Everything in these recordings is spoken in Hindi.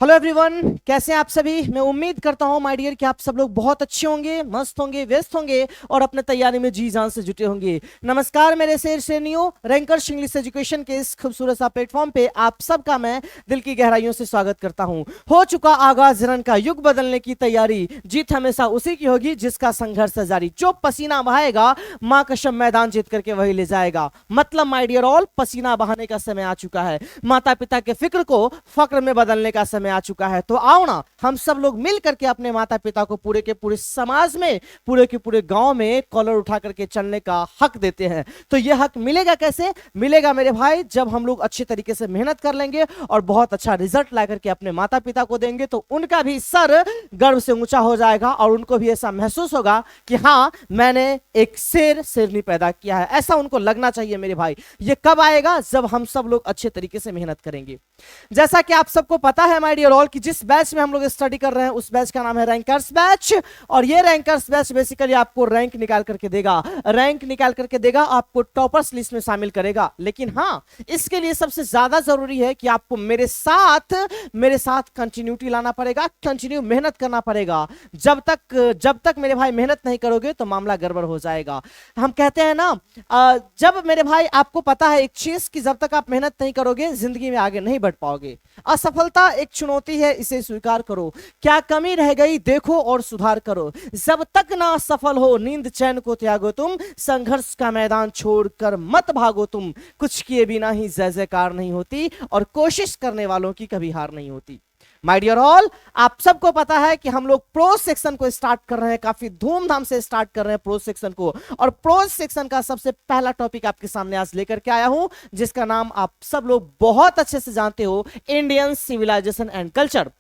हेलो एवरीवन, कैसे हैं आप सभी। मैं उम्मीद करता हूं माय डियर कि आप सब लोग बहुत अच्छे होंगे, मस्त होंगे, व्यस्त होंगे और अपने तैयारी में जी जान से जुटे होंगे। नमस्कार मेरे शेर श्रेणियों, रैंकर्स इंग्लिश एजुकेशन के इस खूबसूरत सा प्लेटफॉर्म पे आप सबका मैं दिल की गहराइयों से स्वागत करता हूं। हो चुका आगाज रन का, युग बदलने की तैयारी, जीत हमेशा उसी की होगी जिसका संघर्ष है जारी। जो पसीना बहाएगा मां कसम मैदान जीत करके वही ले जाएगा। मतलब माय डियर ऑल, पसीना बहाने का समय आ चुका है। माता पिता के फिक्र को फक्र में बदलने का समय आ चुका है। तो आओ ना, हम सब लोग मिल करके अपने माता पिता को पूरे के पूरे समाज में, पूरे के पूरे गांव में कॉलर उठा करके चलने का हक देते हैं। तो यह हक मिलेगा कैसे? मिलेगा मेरे भाई, जब हम लोग अच्छे तरीके से मेहनत कर लेंगे और बहुत अच्छा रिजल्ट ला करके अपने माता पिता को देंगे, तो उनका भी सर गर्व से ऊंचा हो जाएगा और उनको भी ऐसा महसूस होगा कि हाँ, मैंने एक शेर शेरनी पैदा किया है। ऐसा उनको लगना चाहिए मेरे भाई। ये कब आएगा? जब हम सब लोग अच्छे तरीके से मेहनत करेंगे। जैसा कि आप सबको पता है माय डियर ऑल कि जिस बैच में हम लोग स्टडी कर रहे हैं उस बैच का नाम है रैंकर्स बैच। और ये रैंकर्स बैच बेसिकली आपको रैंक निकाल करके देगा, रैंक निकाल करके देगा, आपको टॉपर्स लिस्ट में शामिल करेगा। लेकिन हाँ, इसके लिए सबसे ज्यादा जरूरी है कि आपको मेरे साथ कंटिन्यूटी लाना पड़ेगा, कंटिन्यू मेहनत करना पड़ेगा। जब तक मेरे भाई मेहनत नहीं करोगे तो मामला गड़बड़ हो जाएगा। हम कहते हैं ना, जब मेरे भाई आपको पता है एक चीज कि जब तक आप मेहनत नहीं करोगे जिंदगी में आगे नहीं बढ़ पाओगे। असफलता एक चुनौती है, इसे स्वीकार करो। क्या कमी रह गई देखो और सुधार करो। जब तक ना सफल हो नींद चैन को त्यागो तुम, संघर्ष का मैदान छोड़कर मत भागो तुम। कुछ किए बिना ही जय जयकार नहीं होती और कोशिश करने वालों की कभी हार नहीं होती। माय डियर ऑल, आप सबको पता है कि हम लोग प्रोज सेक्शन को स्टार्ट कर रहे हैं, काफी धूमधाम से स्टार्ट कर रहे हैं प्रोज सेक्शन को। और प्रोज सेक्शन का सबसे पहला टॉपिक आपके सामने आज लेकर के आया हूं, जिसका नाम आप सब लोग बहुत अच्छे से जानते हो, इंडियन सिविलाइजेशन एंड कल्चर।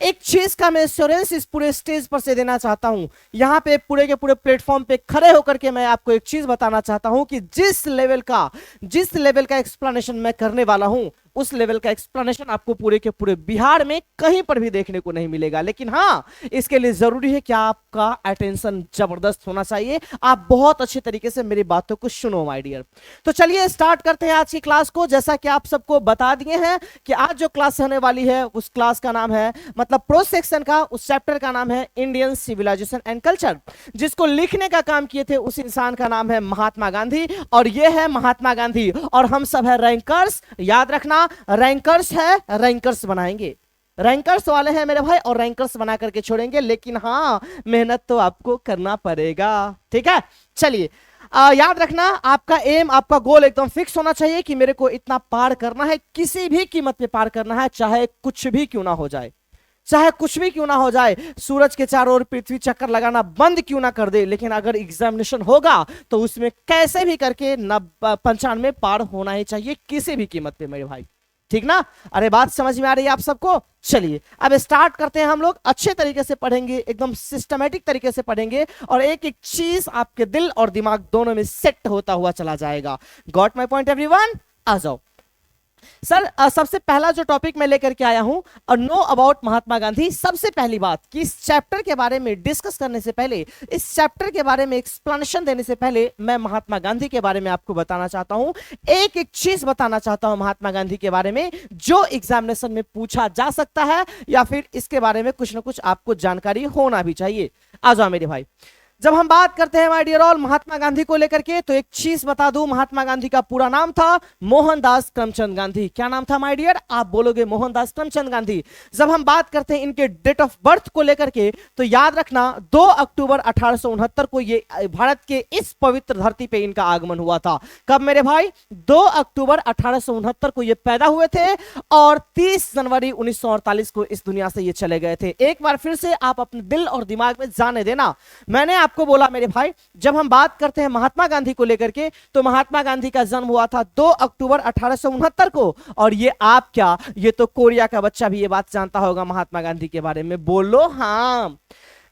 एक चीज का मैं एश्योरेंस इस पूरे स्टेज पर से देना चाहता हूं, यहां पे पूरे के पूरे प्लेटफॉर्म पे खड़े होकर के मैं आपको एक चीज बताना चाहता हूं कि जिस लेवल का एक्सप्लेनेशन मैं करने वाला हूं, उस लेवल का एक्सप्लेनेशन आपको पूरे के पूरे बिहार में कहीं पर भी देखने को नहीं मिलेगा। लेकिन हाँ, इसके लिए जरूरी है कि आपका अटेंशन जबरदस्त होना चाहिए। आप बहुत अच्छे तरीके से मेरी बातों को सुनो माय डियर। तो चलिए स्टार्ट करते हैं आज की क्लास को। जैसा कि आप सबको बता दिए हैं कि आज जो क्लास होने वाली है उस क्लास का नाम है, मतलब प्रोज सेक्शन का उस चैप्टर का नाम है इंडियन सिविलाइजेशन एंड कल्चर। जिसको लिखने का काम किए थे उस इंसान का नाम है महात्मा गांधी। और ये है महात्मा गांधी और हम सब है रैंकर्स। याद रखना, रैंकर्स है, रैंकर्स बनाएंगे। रैंकर्स वाले हैं मेरे भाई और रैंकर्स बना करके छोड़ेंगे। लेकिन हाँ, मेहनत तो आपको करना पड़ेगा, ठीक है। चलिए, याद रखना, आपका एम, आपका गोल एकदम फिक्स होना चाहिए कि मेरे को इतना पार करना है, किसी भी कीमत पे पार करना है, चाहे कुछ भी क्यों ना हो जाए। चाहे कुछ भी क्यों ना हो जाए, सूरज के चारों ओर पृथ्वी चक्कर लगाना बंद क्यों ना कर दे, लेकिन अगर एग्जामिनेशन होगा तो उसमें कैसे भी करके 95 पार होना ही चाहिए, किसी भी कीमत पे मेरे भाई, ठीक ना। अरे बात समझ में आ रही है आप सबको? चलिए अब स्टार्ट करते हैं। हम लोग अच्छे तरीके से पढ़ेंगे, एकदम सिस्टमेटिक तरीके से पढ़ेंगे और एक एक चीज आपके दिल और दिमाग दोनों में सेट होता हुआ चला जाएगा। Got my point everyone? आ जाओ सर। सबसे पहला जो टॉपिक मैं लेकर के आया हूं, और नो अबाउट महात्मा गांधी। सबसे पहली बात कि इस चैप्टर के बारे में डिस्कस करने से पहले, इस चैप्टर के बारे में एक्सप्लेनेशन देने से पहले, मैं महात्मा गांधी के बारे में आपको बताना चाहता हूं। एक एक चीज बताना चाहता हूं महात्मा गांधी के बारे में, जो एग्जामिनेशन में पूछा जा सकता है या फिर इसके बारे में कुछ ना कुछ आपको जानकारी होना भी चाहिए। आ जाओ मेरे भाई। जब हम बात करते हैं my dear all Mahatma Gandhi को लेकर के, तो एक चीज बता दूं, महात्मा गांधी का पूरा नाम था मोहनदास करमचंद गांधी। क्या नाम था माय डियर? आप बोलोगे मोहनदास करमचंद गांधी। जब हम बात करते हैं इनके डेट ऑफ बर्थ को लेकर के, तो याद रखना 2 अक्टूबर 1869 को ये भारत के इस पवित्र धरती पे इनका आगमन हुआ था। कब मेरे भाई? 2 अक्टूबर 1869 को ये पैदा हुए थे और 30 जनवरी 1948 को इस दुनिया से ये चले गए थे। एक बार फिर से आप अपने दिल और दिमाग में जाने देना, मैंने आपको बोला मेरे भाई, जब हम बात करते हैं महात्मा गांधी को लेकर के, तो महात्मा गांधी का जन्म हुआ था 2 अक्टूबर 1869 को। और ये आप क्या, ये तो कोरिया का बच्चा भी ये बात जानता होगा महात्मा गांधी के बारे में, बोलो हाँ।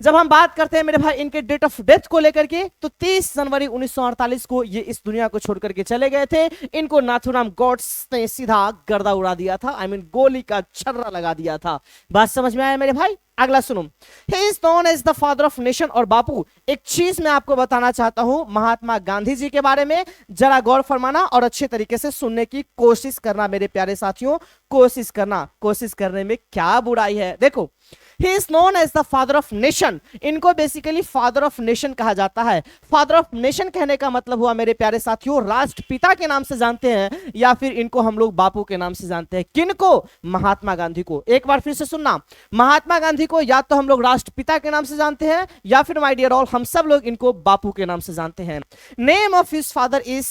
जब हम बात करते हैं मेरे भाई इनके डेट ऑफ डेथ को लेकर के, तो 30 जनवरी 1948 को ये इस दुनिया को छोड़ करके चले गए थे। इनको नाथूराम गॉड्स ने सीधा गर्दा उड़ा दिया था, आई मीन गोली का छर्रा लगा दिया था। बात समझ में आया मेरे भाई? अगला सुनो, he is known as the father of nation. और बापू, एक चीज मैं आपको बताना चाहता हूं महात्मा गांधी जी के बारे में, जरा गौर फरमाना और अच्छे तरीके से सुनने की कोशिश करना मेरे प्यारे साथियों, कोशिश करना। कोशिश करने में क्या बुराई है। देखो, he is known as the father of nation, इनको बेसिकली फादर ऑफ नेशन कहा जाता है। फादर ऑफ नेशन कहने का मतलब हुआ मेरे प्यारे साथियों, राष्ट्रपिता के नाम से जानते हैं या फिर इनको हम लोग बापू के नाम से जानते हैं। किनको? महात्मा गांधी को। एक बार फिर से सुनना, महात्मा गांधी को या तो हम लोग राष्ट्रपिता के नाम से जानते हैं या फिर माय डियर ऑल हम सब लोग इनको बापू के नाम से जानते हैं। Name of his father is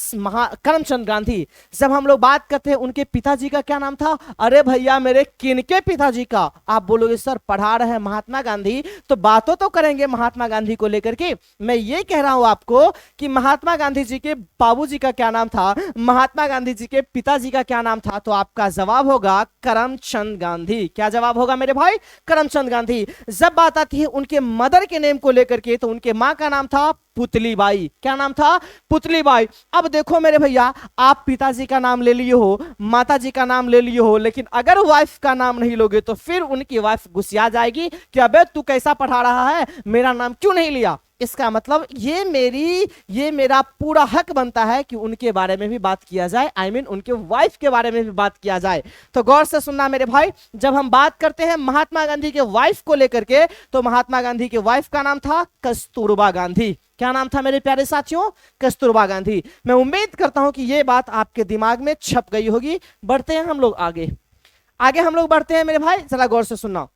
Karamchand Gandhi. जब हम लोग बात करते हैं उनके पिताजी का क्या नाम था, अरे भैया मेरे किनके पिताजी का? आप बोलोगे सर पढ़ा रहे हैं महात्मा गांधी, तो बातों तो करेंगे महात्मा गांधी को लेकर के। मैं ये कह रहा हूं आपको कि महात्मा गांधी जी के बाबूजी का क्या नाम था, महात्मा गांधी जी के पिताजी का क्या नाम था, तो आपका जवाब होगा करमचंद गांधी। क्या जवाब होगा मेरे भाई? करमचंद गांधी। जब बात आती है उनके मदर के नेम को लेकर के, तो उनके मां का नाम था पुतली बाई। क्या नाम था? पुतली बाई। अब देखो मेरे भैया, आप पिताजी का नाम ले लिए हो, माताजी का नाम ले लिए हो, लेकिन अगर वाइफ का नाम नहीं लोगे तो फिर उनकी वाइफ गुस्सा जाएगी कि अबे तू कैसा पढ़ा रहा है, मेरा नाम क्यों नहीं लिया। इसका मतलब ये मेरा पूरा हक बनता है कि उनके बारे में भी बात किया जाए, आई मीन उनके वाइफ के बारे में भी बात किया जाए। तो गौर से सुनना मेरे भाई, जब हम बात करते हैं महात्मा गांधी के वाइफ को लेकर के, तो महात्मा गांधी के वाइफ का नाम था कस्तूरबा गांधी। क्या नाम था मेरे प्यारे साथियों? कस्तूरबा गांधी। मैं उम्मीद करता हूं कि यह बात आपके दिमाग में छप गई होगी। बढ़ते हैं हम लोग आगे, हम लोग बढ़ते हैं मेरे भाई, जरा गौर से सुनना,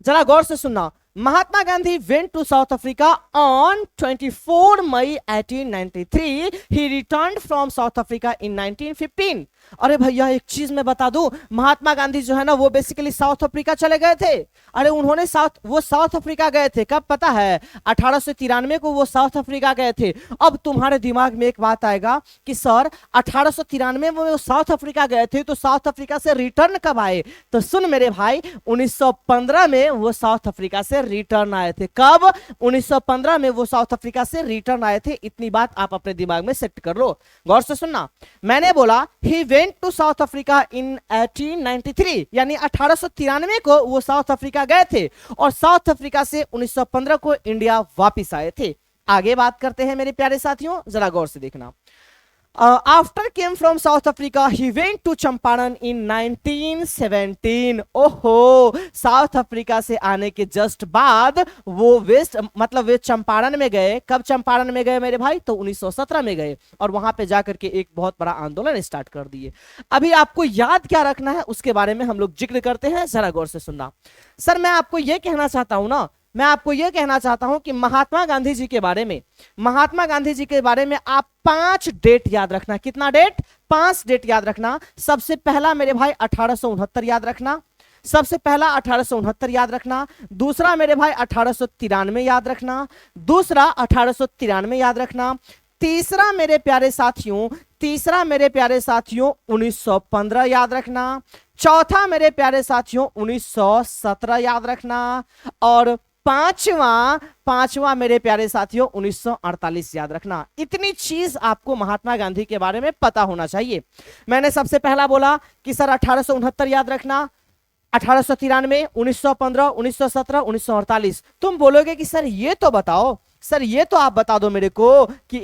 जरा गौर से सुनना। Mahatma Gandhi went to South Africa on 24 May 1893. He returned from South Africa in 1915. अरे भैया एक चीज मैं बता दूं, महात्मा गांधी जो है ना वो बेसिकली साउथ अफ्रीका चले गए थे। अरे उन्होंने साउथ अफ्रीका गए थे कब पता है? 1893 को वो साउथ अफ्रीका गए थे। अब तुम्हारे दिमाग में एक बात आएगा कि सर 1893 में वो साउथ अफ्रीका गए थे, तो साउथ अफ्रीका से रिटर्न कब आए? तो सुन मेरे भाई, 1915 में वो साउथ अफ्रीका से रिटर्न आए थे। कब? 1915 में वो साउथ अफ्रीका से रिटर्न आए थे। इतनी बात आप अपने दिमाग में सेट कर लो। गौर से सुनना, मैंने बोला he went to South Africa in 1893, यानी 1893 को वो साउथ अफ्रीका गए थे और साउथ अफ्रीका से 1915 को इंडिया वापिस आए थे। आगे बात करते हैं मेरे प्यारे साथियों, जरा गौर से देखना। After came from South Africa he went to Champaran in 1917। ओहो, साउथ अफ्रीका से आने के जस्ट बाद वो वे चंपारण में गए। कब चंपारण में गए मेरे भाई? तो 1917 में गए और वहां पे जाकर के एक बहुत बड़ा आंदोलन स्टार्ट कर दिए। अभी आपको याद क्या रखना है उसके बारे में हम लोग जिक्र करते हैं, जरा गौर से सुनना। सर मैं आपको यह कहना चाहता हूं ना, मैं आपको यह कहना चाहता हूं कि महात्मा गांधी जी के बारे में आप 5 डेट याद रखना। कितना डेट? 5 डेट याद रखना। सबसे पहला मेरे भाई 1869 याद रखना, सबसे पहला 1869 याद रखना। दूसरा मेरे भाई 1893 याद रखना, दूसरा 1893 याद रखना। तीसरा मेरे प्यारे साथियों 1915 याद रखना। चौथा मेरे प्यारे साथियों 1917 याद रखना और पांचवा मेरे प्यारे साथियों 1948 याद रखना। इतनी चीज आपको महात्मा गांधी के बारे में पता होना चाहिए। मैंने सबसे पहला बोला कि सर 1869 याद रखना, 1893, 1915, 1917, 1948। तुम बोलोगे कि सर ये तो बताओ, सर ये तो आप बता दो मेरे को कि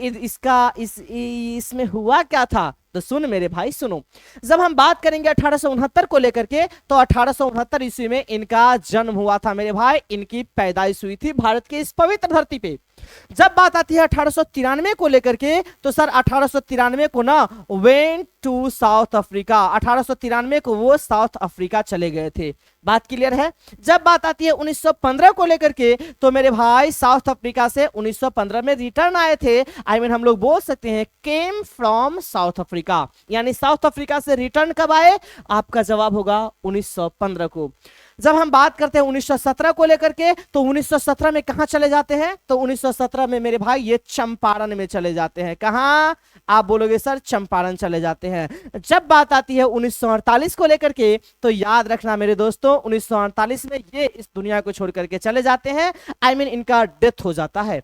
इसमें हुआ क्या था। तो सुन मेरे भाई सुनो, जब हम बात करेंगे 1869 को लेकर के, तो 1869 ईस्वी में इनका जन्म हुआ था मेरे भाई, इनकी पैदाइश हुई थी भारत के इस पवित्र धरती पे। जब बात आती है 1893 को लेकर के, तो सर 1893 को ना वेंट टू साउथ अफ्रीका, 1893 को वो साउथ अफ्रीका चले गए थे। बात क्लियर है? जब बात आती है 1915 को लेकर के, तो मेरे भाई साउथ अफ्रीका से 1915 में रिटर्न आए थे। आई मीन हम लोग बोल सकते हैं केम फ्रॉम साउथ अफ्रीका, यानी साउथ अफ्रीका से रिटर्न कब आए? आपका जवाब होगा 1915 को। जब हम बात करते हैं 1917 को लेकर के, तो 1917 में कहां चले जाते हैं? तो 1917 में मेरे भाई ये चंपारण में चले जाते हैं। कहां? आप बोलोगे सर चंपारण चले जाते हैं। जब बात आती है 1948 को लेकर के, तो याद रखना मेरे दोस्तों 1948 में ये इस दुनिया को छोड़ करके चले जाते हैं। आई मीन इनका डेथ हो जाता है।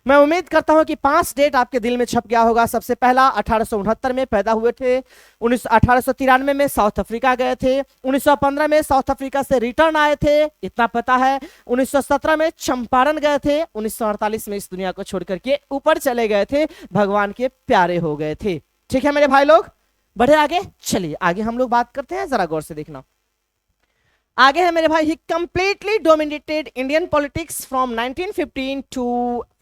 मैं उम्मीद करता हूं कि 5 डेट आपके दिल में छप गया होगा। सबसे पहला 1869 में पैदा हुए थे, 1893 में साउथ अफ्रीका गए थे, 1915 में साउथ अफ्रीका से रिटर्न आए थे, इतना पता है। 1917 में चंपारण गए थे, 1948 में इस दुनिया को छोड़ करके ऊपर चले गए थे, भगवान के प्यारे हो गए थे। ठीक है मेरे भाई लोग, बढ़े आगे। चलिए आगे हम लोग बात करते हैं, जरा गौर से देखना। आगे है मेरे भाई, he completely dominated Indian politics from 1915 to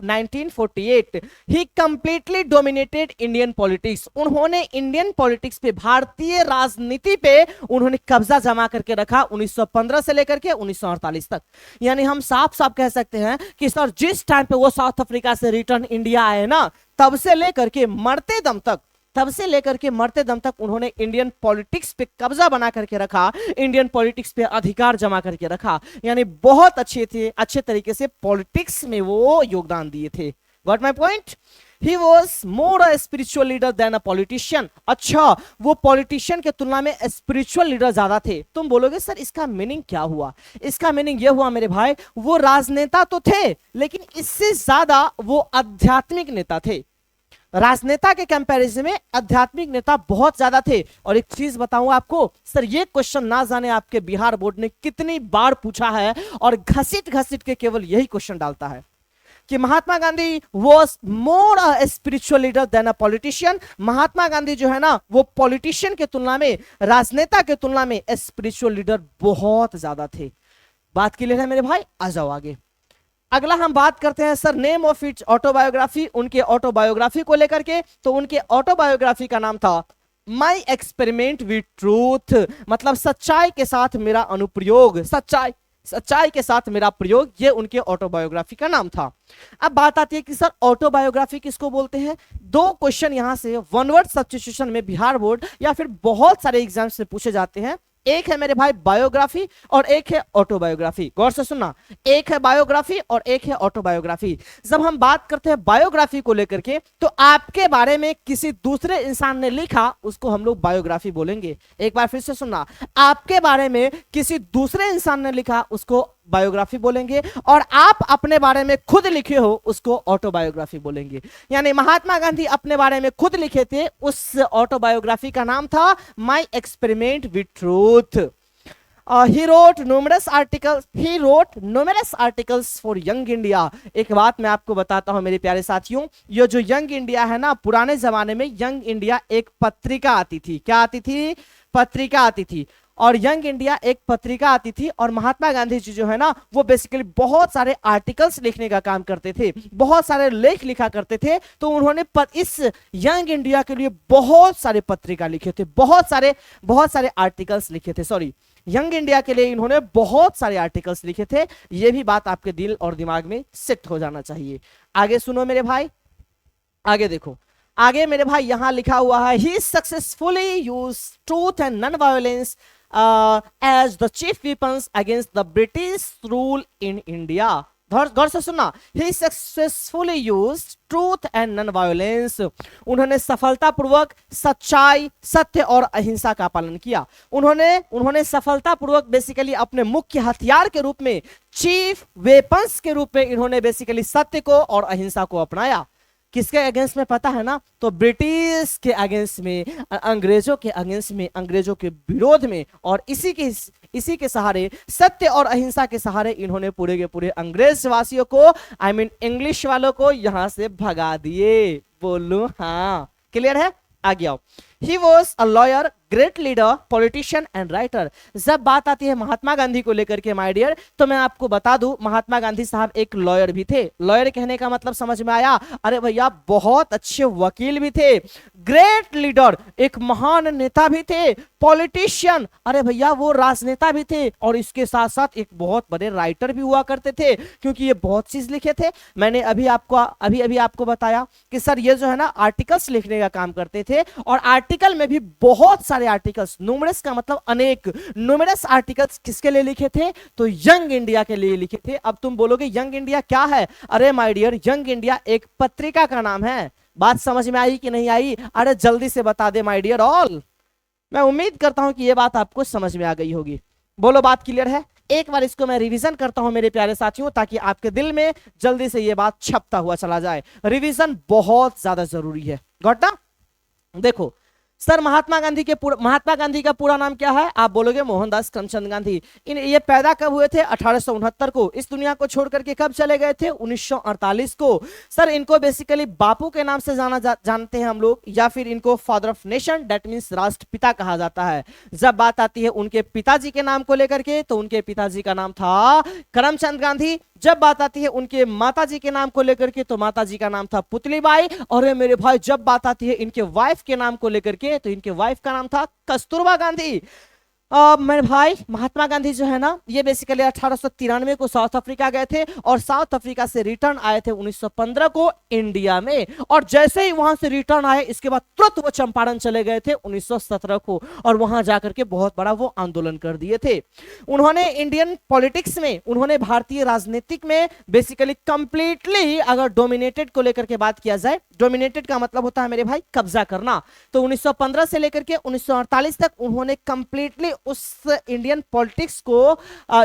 1948। He completely dominated Indian politics, उन्होंने इंडियन पॉलिटिक्स पे, भारतीय राजनीति पे उन्होंने कब्जा जमा करके रखा 1915 से लेकर के 1948 तक। यानी हम साफ साफ कह सकते हैं कि सर जिस टाइम पे वो साउथ अफ्रीका से रिटर्न इंडिया आए ना, तब से लेकर के मरते दम तक, तब से लेकर के मरते दम तक उन्होंने इंडियन पॉलिटिक्स पे कब्जा बना करके रखा, इंडियन पॉलिटिक्स पे अधिकार जमा करके रखा। यानी बहुत अच्छे थे, अच्छे तरीके से पॉलिटिक्स में वो योगदान दिए थे। Got my point? He was more a spiritual leader than a politician. अच्छा, वो पॉलिटिशियन के तुलना में स्पिरिचुअल लीडर ज्यादा थे। तुम बोलोगे सर इसका मीनिंग क्या हुआ? इसका मीनिंग यह हुआ मेरे भाई, वो राजनेता तो थे लेकिन इससे ज्यादा वो आध्यात्मिक नेता थे। राजनेता के कंपैरिजन में आध्यात्मिक नेता बहुत ज्यादा थे। और एक चीज बताऊं आपको, सर ये क्वेश्चन ना जाने आपके बिहार बोर्ड ने कितनी बार पूछा है और घसीट घसीट के केवल यही क्वेश्चन डालता है कि Mahatma Gandhi was more a spiritual leader than a politician. Mahatma Gandhi जो है ना, वो पॉलिटिशियन के तुलना में, राजनेता के तुलना में स्पिरिचुअल लीडर बहुत ज्यादा थे। बात क्लियर है मेरे भाई? आ जाओ आगे। अगला हम बात करते हैं sir name of its autobiography, उनके ऑटोबायोग्राफी को लेकर के। तो उनके ऑटोबायोग्राफी का नाम था माई एक्सपेरिमेंट विद ट्रूथ, मतलब सच्चाई के साथ मेरा अनुप्रयोग, सच्चाई के साथ मेरा प्रयोग, ये उनके ऑटोबायोग्राफी का नाम था। अब बात आती है कि सर ऑटोबायोग्राफी किसको बोलते हैं? 2 क्वेश्चन यहां से वन वर्ड सब्स्टिट्यूशन में बिहार बोर्ड या फिर बहुत सारे एग्जाम्स में पूछे जाते हैं। एक है मेरे भाई बायोग्राफी और एक है ऑटोबायोग्राफी। गौर से सुनना, एक है बायोग्राफी और एक है ऑटोबायोग्राफी। जब हम बात करते हैं बायोग्राफी को लेकर के, तो आपके बारे में किसी दूसरे इंसान ने लिखा, उसको हम लोग बायोग्राफी बोलेंगे। एक बार फिर से सुनना, आपके बारे में किसी दूसरे इंसान ने लिखा, उसको बायोग्राफी बोलेंगे, और आप अपने बारे में खुद लिखे हो, उसको ऑटोबायोग्राफी बोलेंगे। यानी महात्मा गांधी अपने बारे में खुद लिखे थे, उस ऑटोबायोग्राफी का नाम था my experiment with truth. he wrote numerous articles for young India। एक बात मैं आपको बताता हूं मेरे प्यारे साथियों, ये जो यंग इंडिया है ना, पुराने जमाने में यंग इंडिया एक पत्रिका आती थी। क्या आती थी? पत्रिका आती थी। और यंग इंडिया एक पत्रिका आती थी, और महात्मा गांधी जी जो है ना, वो बेसिकली बहुत सारे आर्टिकल्स लिखने का काम करते थे, बहुत सारे लेख लिखा करते थे। तो उन्होंने इस यंग इंडिया के लिए बहुत सारे पत्रिका लिखे थे, बहुत सारे आर्टिकल्स लिखे थे। सॉरी, यंग इंडिया के लिए इन्होंने बहुत सारे आर्टिकल्स लिखे थे। यह भी बात आपके दिल और दिमाग में सेट हो जाना चाहिए। आगे सुनो मेरे भाई, आगे देखो। आगे मेरे भाई यहां लिखा हुआ है, he successfully use truth and non violence as the chief weapons against the British rule in India। गौर से सुनना, he successfully used truth and non-violence। उन्होंने सफलतापूर्वक सच्चाई, सत्य और अहिंसा का पालन किया। उन्होंने सफलतापूर्वक बेसिकली अपने मुख्य हथियार के रूप में, चीफ वेपन्स के रूप में इन्होंने बेसिकली सत्य को और अहिंसा को अपनाया। किसके अगेंस्ट में पता है ना? तो ब्रिटिश के अगेंस्ट में, अंग्रेजों के अगेंस्ट में, अंग्रेजों के विरोध में। और इसी के सहारे, सत्य और अहिंसा के सहारे इन्होंने पूरे के पूरे अंग्रेज वासियों को, आई मीन इंग्लिश वालों को यहां से भगा दिए। बोलू हाँ, क्लियर है? आगे आओ। He was a lawyer, great leader, politician and writer। जब बात आती है महात्मा गांधी को लेकर के माय डियर, तो मैं आपको बता दूं, महात्मा गांधी साहब एक लॉयर भी थे। लॉयर कहने का मतलब समझ में आया? अरे भैया बहुत अच्छे वकील भी थे, ग्रेट लीडर, एक महान नेता भी थे, पॉलिटिशियन, अरे भैया वो राजनेता भी थे, और इसके साथ साथ एक बहुत बड़े राइटर भी हुआ करते थे, क्योंकि ये बहुत चीज लिखे थे। मैंने अभी आपको बताया कि सर ये जो है ना, आर्टिकल्स लिखने का काम करते थे, और आर्टिकल में भी बहुत सारे आर्टिकल्स, न्यूमरस का मतलब अनेक, न्यूमरस आर्टिकल्स किसके लिए लिखे थे? तो यंग इंडिया के लिए लिखे थे। अब तुम बोलोगे यंग इंडिया क्या है? अरे माय डियर, यंग इंडिया एक पत्रिका का नाम है। बात समझ में आई कि नहीं आई? अरे जल्दी से बता दे माय डियर ऑल। मैं उम्मीद करता हूं कि यह बात आपको समझ में आ गई होगी। बोलो बात क्लियर है? एक बार इसको मैं रिवीजन करता हूं मेरे प्यारे साथियों, ताकि आपके दिल में जल्दी से ये बात छपता हुआ चला जाए। रिवीजन बहुत ज्यादा जरूरी है। गॉट ना? देखो सर, महात्मा गांधी का पूरा नाम क्या है? आप बोलोगे मोहनदास करमचंद गांधी। ये पैदा कब हुए थे? 1869 को। इस दुनिया को छोड़ करके कब चले गए थे? 1948 को। सर, इनको बेसिकली बापू के नाम से जानते हैं हम लोग, या फिर इनको father of nation, that means राष्ट्रपिता कहा जाता है। जब बात आती है उनके पिताजी के नाम को लेकर के, तो उनके पिताजी का नाम था करमचंद गांधी। जब बात आती है उनके माताजी के नाम को लेकर के, तो माताजी का नाम था पुतलीबाई। और मेरे भाई, जब बात आती है इनके वाइफ के नाम को लेकर के, तो इनके वाइफ का नाम था कस्तूरबा गांधी। मेरे भाई, महात्मा गांधी जो है ना, ये बेसिकली 1893 को साउथ अफ्रीका गए थे, और साउथ अफ्रीका से रिटर्न आए थे 1915 को इंडिया में। और जैसे ही वहां से रिटर्न आए, इसके बाद तुरंत वो चंपारण चले गए थे 1917 को, और वहां जाकर के बहुत बड़ा वो आंदोलन कर दिए थे। उन्होंने इंडियन पॉलिटिक्स में, उन्होंने भारतीय राजनीतिक में बेसिकली कंप्लीटली, अगर डोमिनेटेड को लेकर के बात किया जाए, डोमिनेटेड का मतलब होता है मेरे भाई कब्जा करना, तो 1915 से लेकर के 1948 तक उन्होंने कंप्लीटली उस इंडियन पॉलिटिक्स को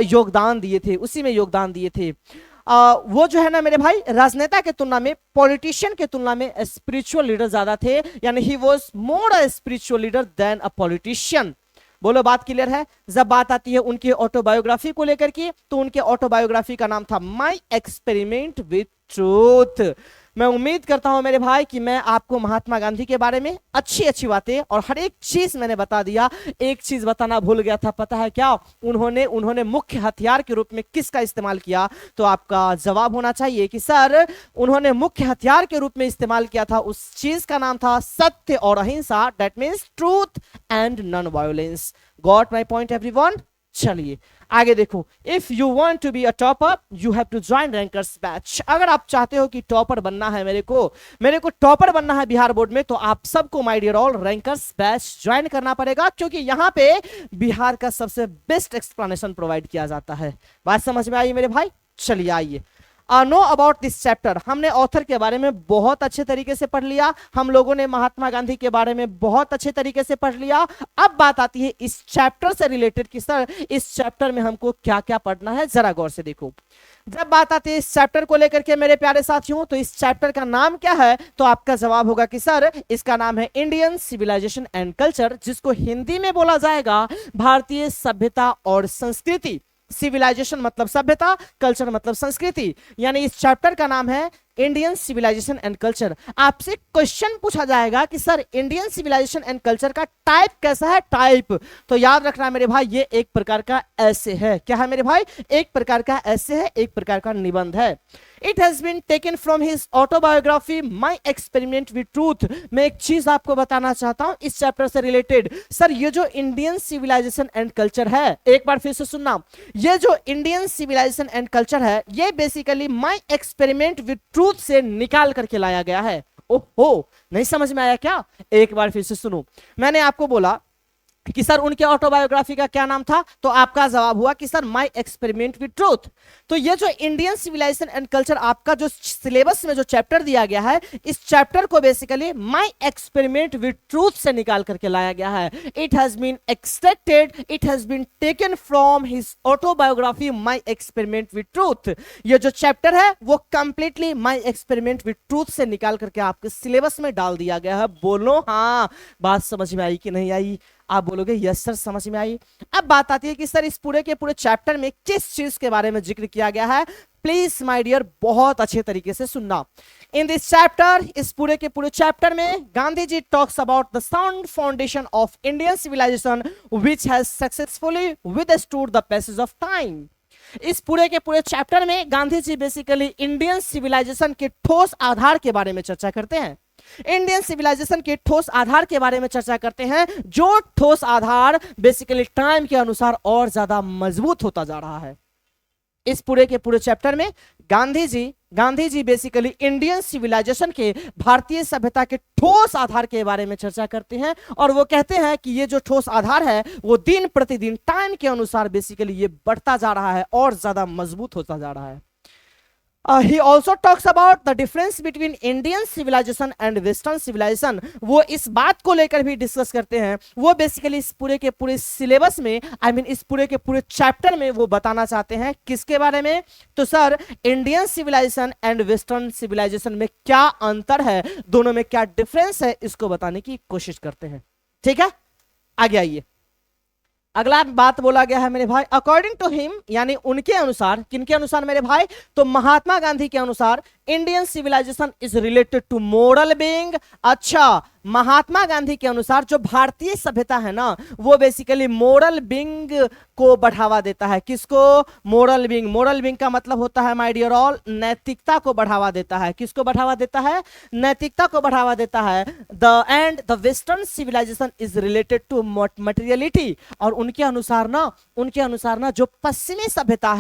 योगदान दिए थे, उसी में योगदान दिए थे। वो जो है ना मेरे भाई, राजनेता के तुलना में, पॉलिटिशियन के तुलना में स्पिरिचुअल लीडर ज्यादा थे, यानी he was more a spiritual leader than a politician. बोलो, बात क्लियर है? जब बात आती है उनकी ऑटोबायोग्राफी को लेकर के, तो उनके ऑटोबायोग्राफी का नाम था माय एक्सपेरिमेंट विद ट्रूथ। मैं उम्मीद करता हूं मेरे भाई कि मैं आपको महात्मा गांधी के बारे में अच्छी अच्छी बातें और हर एक चीज मैंने बता दिया। एक चीज बताना भूल गया था, पता है क्या? उन्होंने मुख्य हथियार के रूप में किसका इस्तेमाल किया? तो आपका जवाब होना चाहिए कि सर, उन्होंने मुख्य हथियार के रूप में इस्तेमाल किया था, उस चीज का नाम था सत्य और अहिंसा, that means truth and non violence. Got my point everyone? चलिए आगे देखो। If you want to be a topper, you have to join rankers batch. अगर आप चाहते हो कि टॉपर बनना है, मेरे को टॉपर बनना है बिहार बोर्ड में, तो आप सबको my dear all rankers batch join करना पड़ेगा, क्योंकि यहां पे बिहार का सबसे बेस्ट एक्सप्लेनेशन प्रोवाइड किया जाता है। बात समझ में आई मेरे भाई? चलिए आइए, नो अबाउट दिस चैप्टर। हमने ऑथर के बारे में बहुत अच्छे तरीके से पढ़ लिया, हम लोगों ने महात्मा गांधी के बारे में बहुत अच्छे तरीके से पढ़ लिया। अब बात आती है इस चैप्टर से रिलेटेड कि सर, इस चैप्टर में हमको क्या क्या पढ़ना है, जरा गौर से देखो। जब बात आती है इस चैप्टर को लेकर के मेरे प्यारे साथियों, तो इस चैप्टर का नाम क्या है? तो आपका जवाब होगा कि सर, इसका नाम है इंडियन सिविलाइजेशन एंड कल्चर, जिसको हिंदी में बोला जाएगा भारतीय सभ्यता और संस्कृति। सिविलाइजेशन मतलब सभ्यता, कल्चर मतलब संस्कृति, यानी इस चैप्टर का नाम है इंडियन सिविलाइजेशन एंड कल्चर। आपसे क्वेश्चन पूछा जाएगा कि sir, Indian civilisation and culture का टाइप कैसा है? टाइप तो याद रखना मेरे भाई, ये एक प्रकार का ऐसे है। क्या है मेरे भाई? एक प्रकार का ऐसे है, एक प्रकार का निबंध है। It has been taken from his autobiography my experiment with truth. मैं एक चीज आपको बताना चाहता हूं इस चैप्टर से रिलेटेड। सर, ये जो इंडियन सिविलाइजेशन एंड कल्चर है, एक बार फिर से सुनना, ये जो इंडियन सिविलाइजेशन एंड कल्चर है, ये basically my experiment with truth से निकाल करके लाया गया है। ओहो, नहीं समझ में आया क्या? एक बार फिर से सुनो। मैंने आपको बोला कि सर, उनके ऑटोबायोग्राफी का क्या नाम था? तो आपका जवाब हुआ कि sir, my experiment with truth. तो ये जो इंडियन सिविलाइजेशन एंड कल्चर, आपका जो सिलेबस में जो चैप्टर दिया गया है, इस चैप्टर को basically my experiment with truth से निकाल करके लाया गया है। It has been extracted, it has been taken from his autobiography my experiment with truth. ये जो चैप्टर है वो completely my experiment with truth से निकाल करके आपके सिलेबस में डाल दिया गया है। बोलो हाँ, बात समझ में आई कि नहीं आई? आप बोलोगे यस सर, समझ में आई। अब बात आती है कि सर, इस पूरे के पूरे चैप्टर में किस चीज के बारे में जिक्र किया गया है? प्लीज माय डियर, बहुत अच्छे तरीके से सुनना। इन दिस चैप्टर, इस पूरे के पूरे चैप्टर में Gandhi ji talks about the sound foundation of Indian civilisation which has successfully withstood the passage of time. इस पूरे के पूरे चैप्टर में Gandhi ji basically Indian civilisation के ठोस आधार के बारे में चर्चा करते हैं। इंडियन सिविलाइजेशन के ठोस आधार के बारे में चर्चा करते हैं, जो ठोस आधार बेसिकली टाइम के अनुसार और ज्यादा मजबूत होता जा रहा है। इस पूरे के पूरे चैप्टर में Gandhi ji basically Indian civilisation के, भारतीय सभ्यता के ठोस आधार के बारे में चर्चा करते हैं, और वो कहते हैं कि ये जो ठोस आधार है वो दिन प्रतिदिन टाइम के अनुसार बेसिकली ये बढ़ता जा रहा है और ज्यादा मजबूत होता जा रहा है। He also talks about the difference between Indian civilization and Western civilization. वो इस बात को लेकर भी डिस्कस करते हैं. वो बेसिकली इस पूरे के पूरे सिलेबस में, आई मीन इस पूरे के पूरे चैप्टर में वो बताना चाहते हैं किसके बारे में. तो sir, Indian civilisation and western civilization में क्या अंतर है, दोनों में क्या डिफरेंस है, इसको बताने की कोशिश करते हैं. ठीक है, आगे आइए. अगला बात बोला गया है मेरे भाई, अकॉर्डिंग टू हिम, यानी उनके अनुसार. किनके अनुसार मेरे भाई? तो महात्मा गांधी के अनुसार Indian civilization is related to moral being. अच्छा, महात्मा गांधी के अनुसार जो भारतीय सभ्यता है ना, वो बेसिकली मोरल बीइंग को बढ़ावा देता है. किसको? Moral being. मोरल बीइंग का मतलब होता है माय डियर ऑल, नैतिकता को बढ़ावा देता है. किसको बढ़ावा देता है? नैतिकता को बढ़ावा देता है. The western civilization is related to materiality. और उनके अनुसार ना जो पश्चिमी सभ्यता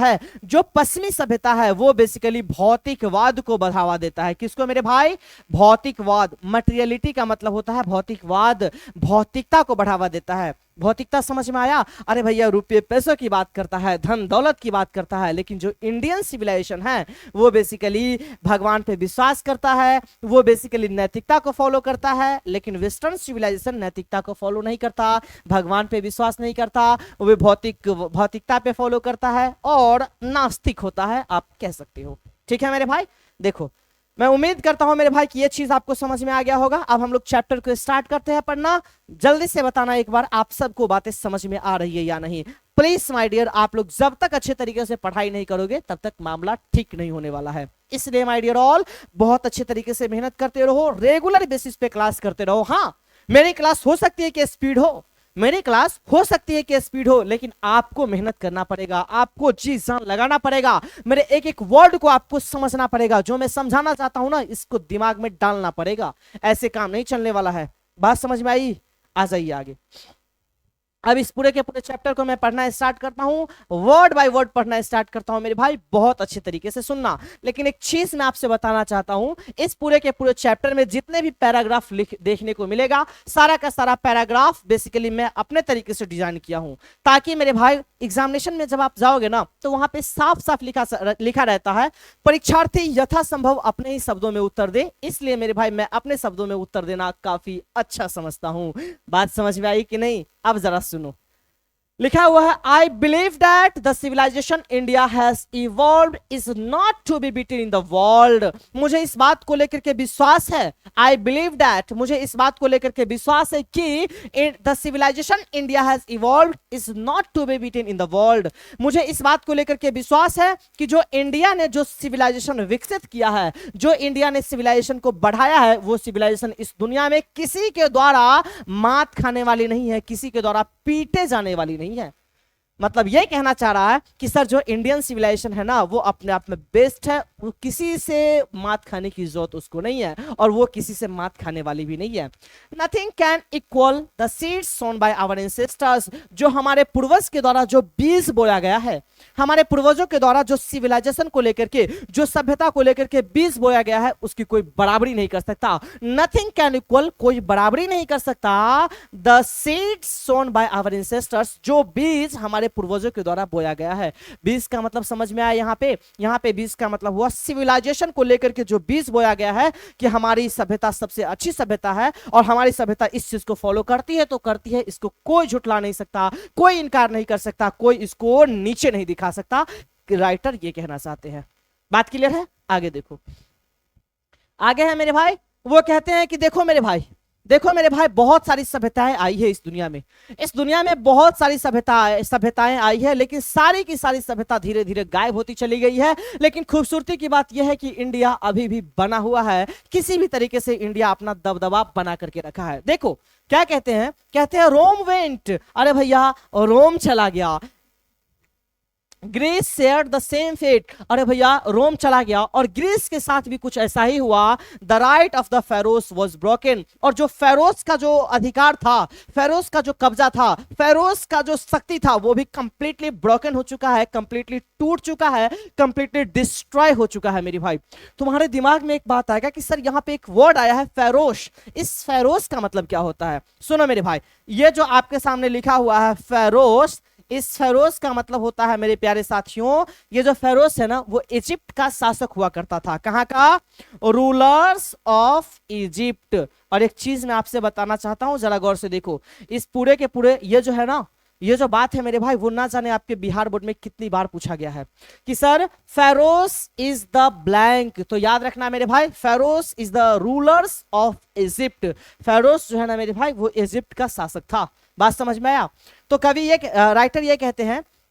है, वो बेसिकली भौतिकवाद को बढ़ावा देता है. किसको मेरे भाई? भौतिकवाद. मटेरियलिटी का मतलब होता है भौतिकवाद, भौतिकता को बढ़ावा देता है. भौतिकता समझ में आया? अरे भैया, रुपये पैसों की बात करता है, धन दौलत की बात करता है. लेकिन जो इंडियन सिविलाइजेशन है, वो बेसिकली भगवान पे विश्वास करता है, वो बेसिकली नैतिकता को फॉलो करता है. लेकिन वेस्टर्न सिविलाइजेशन नैतिकता को फॉलो नहीं करता, भगवान पे विश्वास नहीं करता, वो भौतिकता पे फॉलो करता है और नास्तिक होता है, आप कह सकते हो. ठीक है मेरे भाई, देखो मैं उम्मीद करता हूं मेरे भाई कि ये चीज आपको समझ में आ गया होगा. अब हम लोग चैप्टर को स्टार्ट करते हैं पढ़ना. जल्दी से बताना एक बार आप सबको बातें समझ में आ रही है या नहीं. प्लीज माय डियर, आप लोग जब तक अच्छे तरीके से पढ़ाई नहीं करोगे तब तक मामला ठीक नहीं होने वाला है. इसलिए माय डियर ऑल, बहुत अच्छे तरीके से मेहनत करते रहो, रेगुलर बेसिस पे क्लास करते रहो. हाँ, मेरी क्लास हो सकती है कि स्पीड हो, लेकिन आपको मेहनत करना पड़ेगा, आपको जी जान लगाना पड़ेगा, मेरे एक एक वर्ड को आपको समझना पड़ेगा. जो मैं समझाना चाहता हूं ना, इसको दिमाग में डालना पड़ेगा. ऐसे काम नहीं चलने वाला है. बात समझ में आई? आ जाइए आगे. अब इस पूरे के पूरे चैप्टर को मैं पढ़ना स्टार्ट करता हूं, वर्ड बाय वर्ड पढ़ना स्टार्ट करता हूं मेरे भाई. बहुत अच्छे तरीके से सुनना. लेकिन एक चीज मैं आपसे बताना चाहता हूं, इस पूरे के पूरे चैप्टर में जितने भी पैराग्राफ देखने को मिलेगा, सारा का सारा पैराग्राफ बेसिकली मैं अपने तरीके से डिजाइन किया हूं, ताकि मेरे भाई एग्जामिनेशन में जब आप जाओगे ना, तो वहां पे साफ साफ लिखा रहता है, परीक्षार्थी यथासंभव अपने ही शब्दों में उत्तर दे. इसलिए मेरे भाई मैं अपने शब्दों में उत्तर देना काफी अच्छा समझता हूं. बात समझ में आई कि नहीं? अब जरा सुनो. लिखा हुआ है, I believe that the civilization India has evolved is not to be beaten in the world. मुझे इस बात को लेकर के विश्वास है. आई बिलीव दैट, मुझे इस बात को लेकर के विश्वास है कि the civilization India has evolved is not to be beaten in the world. मुझे इस बात को लेकर के विश्वास है कि जो इंडिया ने जो सिविलाइजेशन विकसित किया है, जो इंडिया ने सिविलाइजेशन को बढ़ाया है, वो सिविलाइजेशन इस दुनिया में किसी के द्वारा मात खाने वाली नहीं है, किसी के द्वारा पीटे जाने वाली नहीं है. मतलब ये कहना चाह रहा है कि सर, जो इंडियन सिविलाइजेशन है ना, वो अपने आप में बेस्ट है, वो किसी से मात खाने की जरूरत उसको नहीं है, और वो किसी से मात खाने वाली भी नहीं है. Nothing can equal the seeds sown by our ancestors. जो हमारे पूर्वज के द्वारा जो बीज बोया गया है, हमारे पूर्वजों के द्वारा जो सिविलाइजेशन को लेकर के, जो सभ्यता को लेकर के बीज बोया गया है, उसकी कोई बराबरी नहीं कर सकता. नथिंग कैन इक्वल, कोई बराबरी नहीं कर सकता, the seeds sown by our ancestors, जो बीज हमारे पूर्वजों के द्वारा बोया गया है. बीज का मतलब समझ में आया? यहाँ पे बीज का मतलब हुआ सिविलाइजेशन को लेकर के जो बीज बोया गया है कि हमारी सभ्यता सबसे अच्छी सभ्यता है, और हमारी सभ्यता इस चीज को फॉलो करती है तो करती है, इसको कोई झुटला नहीं सकता, कोई इनकार नहीं कर सकता, कोई इसको नीचे नहीं दिखा सकता. राइटर ये कहना चाहते हैं. बात क्लियर है? आगे देखो, आगे है मेरे भाई, वो कहते हैं कि देखो मेरे भाई, बहुत सारी सभ्यताएं आई है इस दुनिया में. इस दुनिया में बहुत सारी सभ्यताएं आई है, लेकिन सारी की सारी सभ्यता धीरे धीरे गायब होती चली गई है. लेकिन खूबसूरती की बात यह है कि इंडिया अभी भी बना हुआ है. किसी भी तरीके से इंडिया अपना दबदबा बना करके रखा है. देखो क्या कहते हैं रोम वेंट. अरे भैया, रोम चला गया. Greece shared the same fate. अरे भैया, रोम चला गया और ग्रीस के साथ भी कुछ ऐसा ही हुआ. The right of the ferrous was broken. और जो फेरोस का जो अधिकार था, फेरोस का जो कब्जा था, फेरोस का जो शक्ति था, वो भी कंप्लीटली ब्रोकन हो चुका है, कंप्लीटली टूट चुका है, कंप्लीटली डिस्ट्रॉय हो चुका है. मेरी भाई, तुम्हारे दिमाग में एक बात आएगा कि सर यहाँ पे एक वर्ड आया है फेरोस. इस फेरोस का मतलब क्या होता है? सुनो मेरे भाई, ये जो आपके सामने लिखा हुआ है फेरोस, इस फेरोज का मतलब होता है मेरे प्यारे साथियों, ये जो फेरोज है ना वो इजिप्ट का शासक हुआ करता था। कहां का? Rulers of Egypt. और एक चीज मैं आपसे बताना चाहता हूं, जरा गौर से देखो, इस पूरे के पूरे ये जो है ना, ये जो बात है मेरे भाई, वो ना जाने आपके बिहार बोर्ड में कितनी बार पूछा गया है कि sir Feroz is the blank. तो याद रखना मेरे भाई, Feroz is the rulers of Egypt. Feroz जो है ना मेरे भाई वो इजिप्ट का शासक था। बात समझ में आया? तो कवि ये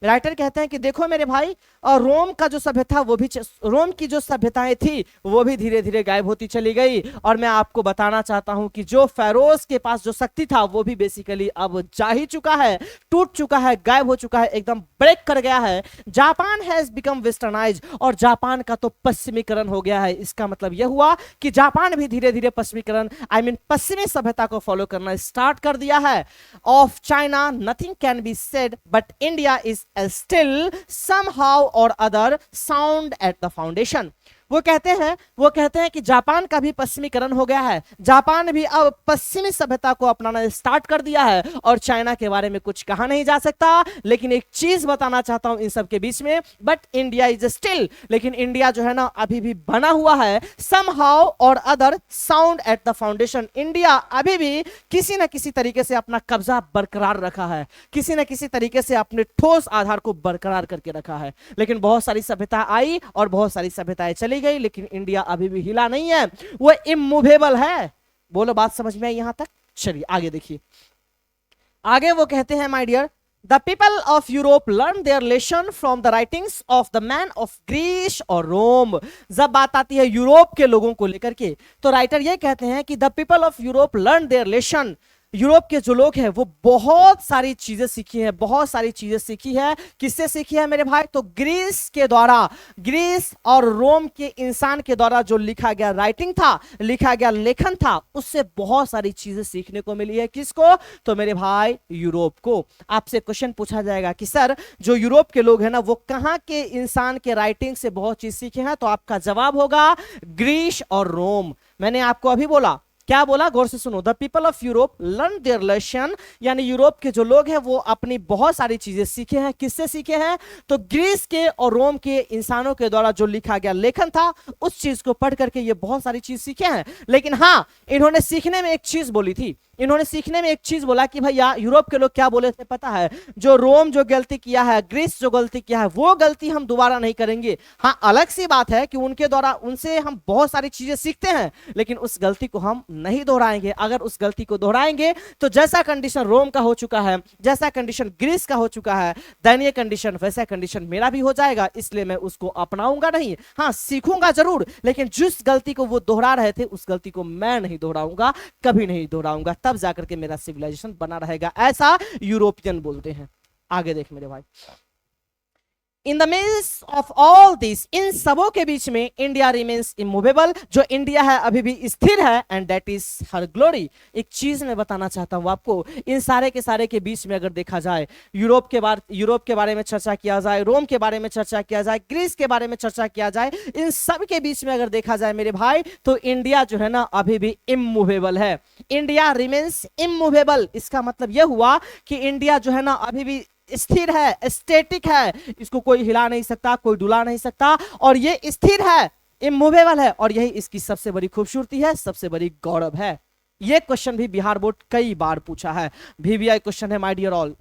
राइटर कहते हैं कि देखो मेरे भाई, और रोम का जो सभ्यता वो भी, रोम की जो सभ्यताएं थी वो भी धीरे धीरे गायब होती चली गई। और मैं आपको बताना चाहता हूं कि जो फेरोज के पास जो शक्ति था वो भी बेसिकली अब जा ही चुका है, टूट चुका है, गायब हो चुका है, एकदम ब्रेक कर गया है। जापान हैज बिकम वेस्टर्नाइज, और जापान का तो पश्चिमीकरण हो गया है। इसका मतलब यह हुआ कि जापान भी धीरे धीरे पश्चिमीकरण, पश्चिमी सभ्यता को फॉलो करना स्टार्ट कर दिया है। Of China nothing can be said, but India is still somehow or other sound at the foundation। वो कहते हैं कि जापान का भी पश्चिमीकरण हो गया है, जापान भी अब पश्चिमी सभ्यता को अपनाना स्टार्ट कर दिया है, और चाइना के बारे में कुछ कहा नहीं जा सकता। लेकिन एक चीज बताना चाहता हूं इन सब के बीच में, बट इंडिया इज स्टिल, लेकिन इंडिया जो है ना अभी भी बना हुआ है, somehow और other sound at the foundation. India अभी भी किसी ना किसी तरीके से अपना कब्जा बरकरार रखा है, किसी ना किसी तरीके से अपने ठोस आधार को बरकरार करके रखा है। लेकिन बहुत सारी सभ्यता आई और बहुत सारी सभ्यताएं चली गई, लेकिन इंडिया अभी भी हिला नहीं है, वो इमूवेबल है। बोलो बात समझ में आई यहां तक? चलिए आगे देखिए। आगे वो कहते हैं, my dear, the people of Europe learn their lesson from the writings of the man of Greece और रोम। जब बात आती है यूरोप के लोगों को लेकर के, तो राइटर ये कहते हैं कि the people of Europe learn their lesson, Europe के जो लोग हैं वो बहुत सारी चीजें सीखी हैं, बहुत सारी चीजें सीखी है। किससे सीखी है मेरे भाई? तो ग्रीस के द्वारा, ग्रीस और रोम के इंसान के द्वारा जो लिखा गया राइटिंग था, लिखा गया लेखन था, उससे बहुत सारी चीजें सीखने को मिली है। किसको? तो मेरे भाई यूरोप को। आपसे क्वेश्चन पूछा जाएगा कि सर जो यूरोप के लोग हैं ना वो कहां के इंसान के राइटिंग से बहुत चीज सीखे हैं, तो आपका जवाब होगा ग्रीस और रोम। मैंने आपको अभी बोला, क्या बोला? गौर से सुनो, the people of Europe learn their lesson, यानी यूरोप के जो लोग हैं वो अपनी बहुत सारी चीजें सीखे हैं। किससे सीखे हैं? तो ग्रीस के और रोम के इंसानों के द्वारा जो लिखा गया लेखन था, उस चीज को पढ़ करके ये बहुत सारी चीज सीखे हैं। लेकिन हाँ, इन्होंने सीखने में एक चीज बोली थी, इन्होंने सीखने में एक चीज बोला कि भैया यूरोप के लोग क्या बोले थे पता है? जो रोम जो गलती किया है, ग्रीस जो गलती किया है, वो गलती हम दोबारा नहीं करेंगे। हाँ, अलग सी बात है कि उनके द्वारा, उनसे हम बहुत सारी चीजें सीखते हैं, लेकिन उस गलती को हम नहीं दोहराएंगे। अगर उस गलती को दोहराएंगे तो जैसा कंडीशन रोम का हो चुका है, जैसा कंडीशन ग्रीस का हो चुका है, दयनीय कंडीशन, वैसा कंडीशन मेरा भी हो जाएगा। इसलिए मैं उसको अपनाऊंगा नहीं। हाँ, सीखूंगा जरूर, लेकिन जिस गलती को वो दोहरा रहे थे उस गलती को मैं नहीं दोहराऊंगा, कभी नहीं दोहराऊंगा। तब जाकर के मेरा सिविलाइजेशन बना रहेगा, ऐसा यूरोपियन बोलते हैं। आगे देख मेरे भाई, in the midst of all this, इन सबों के बीच में इंडिया रिमेन्स इमूवेबल, जो इंडिया है अभी भी स्थिर है, and that is her glory. एक चीज मैं बताना चाहता हूं आपको, इन सारे के बीच में अगर देखा जाए, यूरोप के बारे में चर्चा किया जाए, रोम के बारे में चर्चा किया जाए, ग्रीस के बारे में चर्चा किया जाए, इन सब के बीच में अगर देखा जाए मेरे भाई, तो इंडिया जो है ना अभी भी इमूवेबल है। इंडिया रिमेन्स इमूवेबल, इसका मतलब यह हुआ कि इंडिया जो है ना अभी भी स्थिर है, स्टैटिक है, इसको कोई हिला नहीं सकता, कोई डुला नहीं सकता, और ये स्थिर है, इमूवेबल है, और यही इसकी सबसे बड़ी खूबसूरती है, सबसे बड़ी गौरव है। ये क्वेश्चन भी बिहार बोर्ड कई बार पूछा है, VVI क्वेश्चन है my dear all.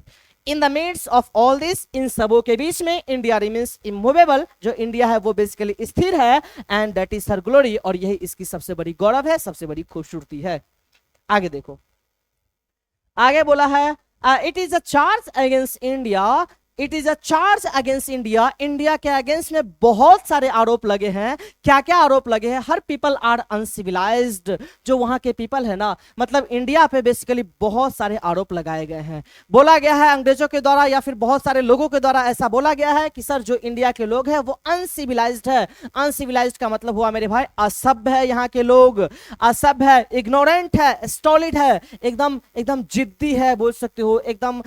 In the midst of all this, इन सबों के बीच में इंडिया रिमेन्स इमूवेबल, जो इंडिया है वो बेसिकली स्थिर है, and that is her glory, और यही इसकी सबसे बड़ी गौरव है, सबसे बड़ी खूबसूरती है। आगे देखो, आगे बोला है, it is a charge against India, it is a charge against India. India के अगेंस्ट में बहुत सारे आरोप लगे हैं। क्या क्या आरोप लगे हैं? हर पीपल आर अनसिविलाइज्ड, जो वहां के पीपल है ना, मतलब इंडिया पे बेसिकली बहुत सारे आरोप लगाए गए हैं। बोला गया है अंग्रेजों के द्वारा या फिर बहुत सारे लोगों के द्वारा ऐसा बोला गया है कि सर जो इंडिया के लोग हैं वो अनसिविलाइज्ड है। अनसिविलाइज्ड का मतलब हुआ मेरे भाई असभ्य है, यहाँ के लोग असभ्य है, इग्नोरेंट है, स्टॉलिड है, एकदम एकदम जिद्दी है बोल सकते हो, एकदम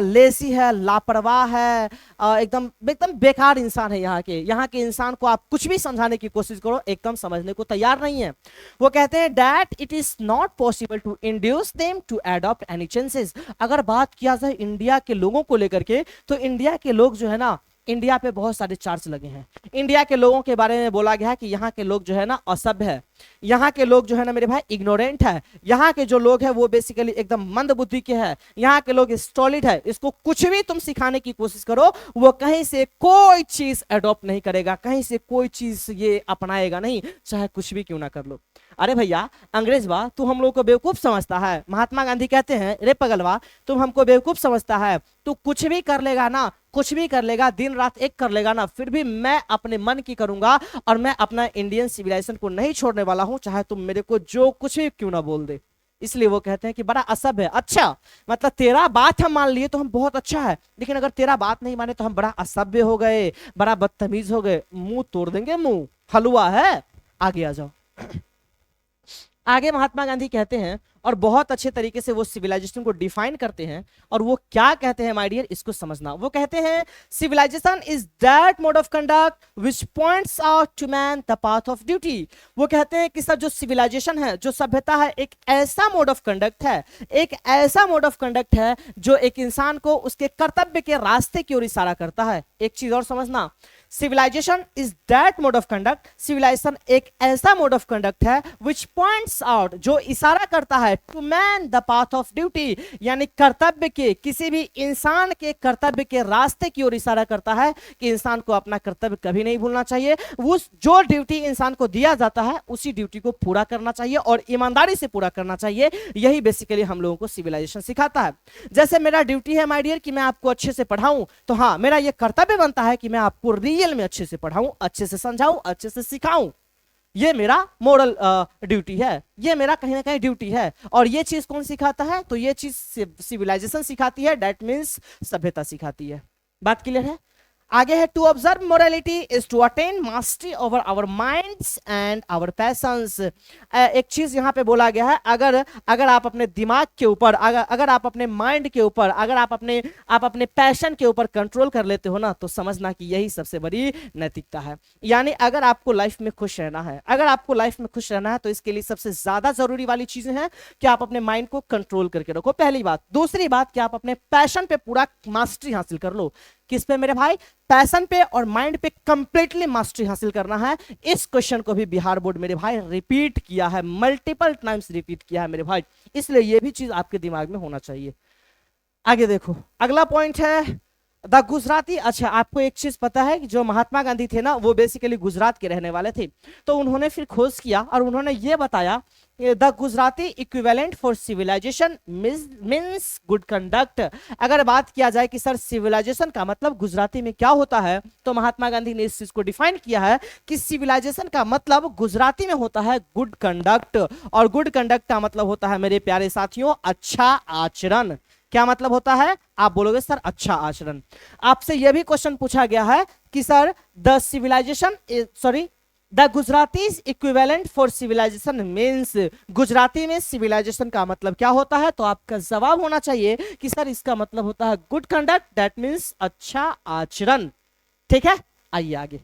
लेजी है, लापरवाह है, एकदम एकदम बेकार इंसान है यहाँ के इंसान को आप कुछ भी समझाने की कोशिश करो एकदम समझने को तैयार नहीं है। वो कहते हैं that it is not possible to induce them to adopt any changes. अगर बात किया जाए इंडिया के लोगों को लेकर के, तो इंडिया के लोग जो है ना, इंडिया पे बहुत सारे चार्ज लगे हैं। इंडिया के लोगों के बारे में बोला गया है कि यहाँ के लोग जो है ना असभ्य है, यहाँ के लोग जो है ना मेरे भाई इग्नोरेंट है, यहाँ के जो लोग हैं वो बेसिकली एकदम मंद बुद्धि के हैं, यहाँ के लोग स्टॉलिड है। इसको कुछ भी तुम सिखाने की कोशिश करो वो कहीं से कोई चीज अडॉप्ट नहीं करेगा, कहीं से कोई चीज ये अपनाएगा नहीं, चाहे कुछ भी क्यों ना कर लो। अरे भैया अंग्रेज बा तू हम लोग को बेवकूफ समझता है। महात्मा गांधी कहते हैं रे पगलवा तुम हमको बेवकूफ समझता है, तू कुछ भी कर लेगा ना, कुछ भी कर लेगा, दिन रात एक कर लेगा ना, फिर भी मैं अपने मन की करूंगा और मैं अपना इंडियन सिविलाइजेशन को नहीं छोड़ने वाला हूं, चाहे तुम मेरे को जो कुछ भी क्यों ना बोल दे। इसलिए वो कहते हैं कि बड़ा असभ्य है। अच्छा मतलब तेरा बात हम मान लिए तो हम बहुत अच्छा है, लेकिन अगर तेरा बात नहीं माने तो हम बड़ा असभ्य हो गए, बड़ा बदतमीज हो गए, मुंह तोड़ देंगे, मुंह हलवा है। आगे आ जाओ। आगे महात्मा गांधी कहते हैं और बहुत अच्छे तरीके से वो सिविलाइजेशन को डिफाइन करते हैं, और वो क्या कहते हैं माय डियर इसको समझना। वो कहते हैं civilization is that mode of conduct which points out to man the path of duty. वो कहते हैं कि सर जो सिविलाइजेशन है, जो सभ्यता है, एक ऐसा मोड ऑफ कंडक्ट है, एक ऐसा मोड ऑफ कंडक्ट है जो एक इंसान को उसके कर्तव्य के रास्ते की ओर इशारा करता है। एक चीज और समझना, civilization is that mode of conduct, civilization एक ऐसा मोड ऑफ कंडक्ट है विच पॉइंट्स आउट, जो इशारा करता है to man the path of duty, यानी कर्तव्य के, किसी भी इंसान के कर्तव्य के रास्ते की ओर इशारा करता है कि इंसान को अपना कर्तव्य कभी नहीं भूलना चाहिए। उस जो ड्यूटी इंसान को दिया जाता है उसी ड्यूटी को पूरा करना चाहिए और ईमानदारी से पूरा करना चाहिए। यही बेसिकली हम लोगों को सिविलाइजेशन सिखाता है। जैसे मेरा ड्यूटी है माय डियर कि मैं आपको अच्छे से पढ़ाऊं, तो हाँ मेरा ये कर्तव्य बनता है कि मैं आपको रियल में अच्छे से पढ़ाऊं, अच्छे से समझाऊं, अच्छे से सिखाऊं। ये मेरा मोरल ड्यूटी है, ये मेरा कहीं ना कहीं ड्यूटी है। और ये चीज कौन सिखाता है? तो ये चीज सिविलाइजेशन सिखाती है, दैट मींस सभ्यता सिखाती है। बात क्लियर है? आगे है to observe morality is to attain mastery over our minds and our passions. एक चीज यहां पे बोला गया है, अगर आप अपने दिमाग के ऊपर, अगर आप अपने माइंड के ऊपर, अगर आप अपने पैशन के ऊपर कंट्रोल कर लेते हो ना, तो समझना कि यही सबसे बड़ी नैतिकता है। यानी अगर आपको लाइफ में खुश रहना है, अगर आपको लाइफ में खुश रहना है तो इसके लिए सबसे ज्यादा जरूरी वाली चीजें हैं कि आप अपने माइंड को कंट्रोल करके रखो, पहली बात। दूसरी बात कि आप अपने पैशन पे पूरा मास्टरी हासिल कर लो। किस पे मेरे भाई? पैशन पे और माइंड पे कंप्लीटली मास्टरी हासिल करना है। इस क्वेश्चन को भी बिहार बोर्ड मेरे भाई रिपीट किया है, मल्टीपल टाइम्स रिपीट किया है मेरे भाई, इसलिए ये भी चीज आपके दिमाग में होना चाहिए। आगे देखो, अगला पॉइंट है द गुजराती। अच्छा, आपको एक चीज पता है कि जो महात्मा गांधी थे ना, वो बेसिकली गुजरात के रहने वाले थे। तो उन्होंने फिर खोज किया और उन्होंने ये बताया the Gujarati equivalent for civilization means good conduct. अगर बात किया जाए कि सर सिविलाइजेशन का मतलब गुजराती में क्या होता है, तो महात्मा गांधी ने इस चीज को डिफाइन किया है कि सिविलाइजेशन का मतलब गुजराती में होता है गुड कंडक्ट, और गुड कंडक्ट का मतलब होता है मेरे प्यारे साथियों अच्छा आचरण। क्या मतलब होता है? आप बोलोगे सर अच्छा आचरण। आपसे यह भी क्वेश्चन पूछा गया है कि sir the civilization sorry the Gujaratis equivalent for civilization means, Gujarati में सिविलाइजेशन का मतलब क्या होता है? तो आपका जवाब होना चाहिए कि सर इसका मतलब होता है गुड कंडक्ट, दैट मींस अच्छा आचरण। ठीक है, आइए आगे।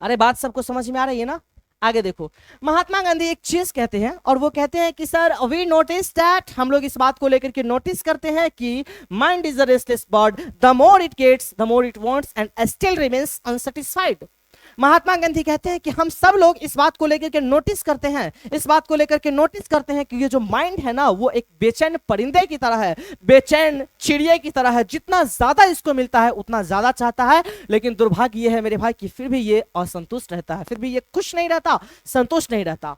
अरे बात सबको समझ में आ रही है ना? आगे देखो, महात्मा गांधी एक चीज कहते हैं और वो कहते हैं कि सर वी नोटिस दैट, हम लोग इस बात को लेकर के नोटिस करते हैं कि mind is a restless bird, the more it gets the more it wants and still remains unsatisfied. Mahatma Gandhi कहते हैं कि हम सब लोग इस बात को लेकर के नोटिस करते हैं, इस बात को लेकर के नोटिस करते हैं कि ये जो माइंड है ना, वो एक बेचैन परिंदे की तरह है, बेचैन चिड़िया की तरह है। जितना ज्यादा इसको मिलता है उतना ज्यादा चाहता है, लेकिन दुर्भाग्य ये है मेरे भाई कि फिर भी ये असंतुष्ट रहता है, फिर भी ये खुश नहीं रहता, संतुष्ट नहीं रहता।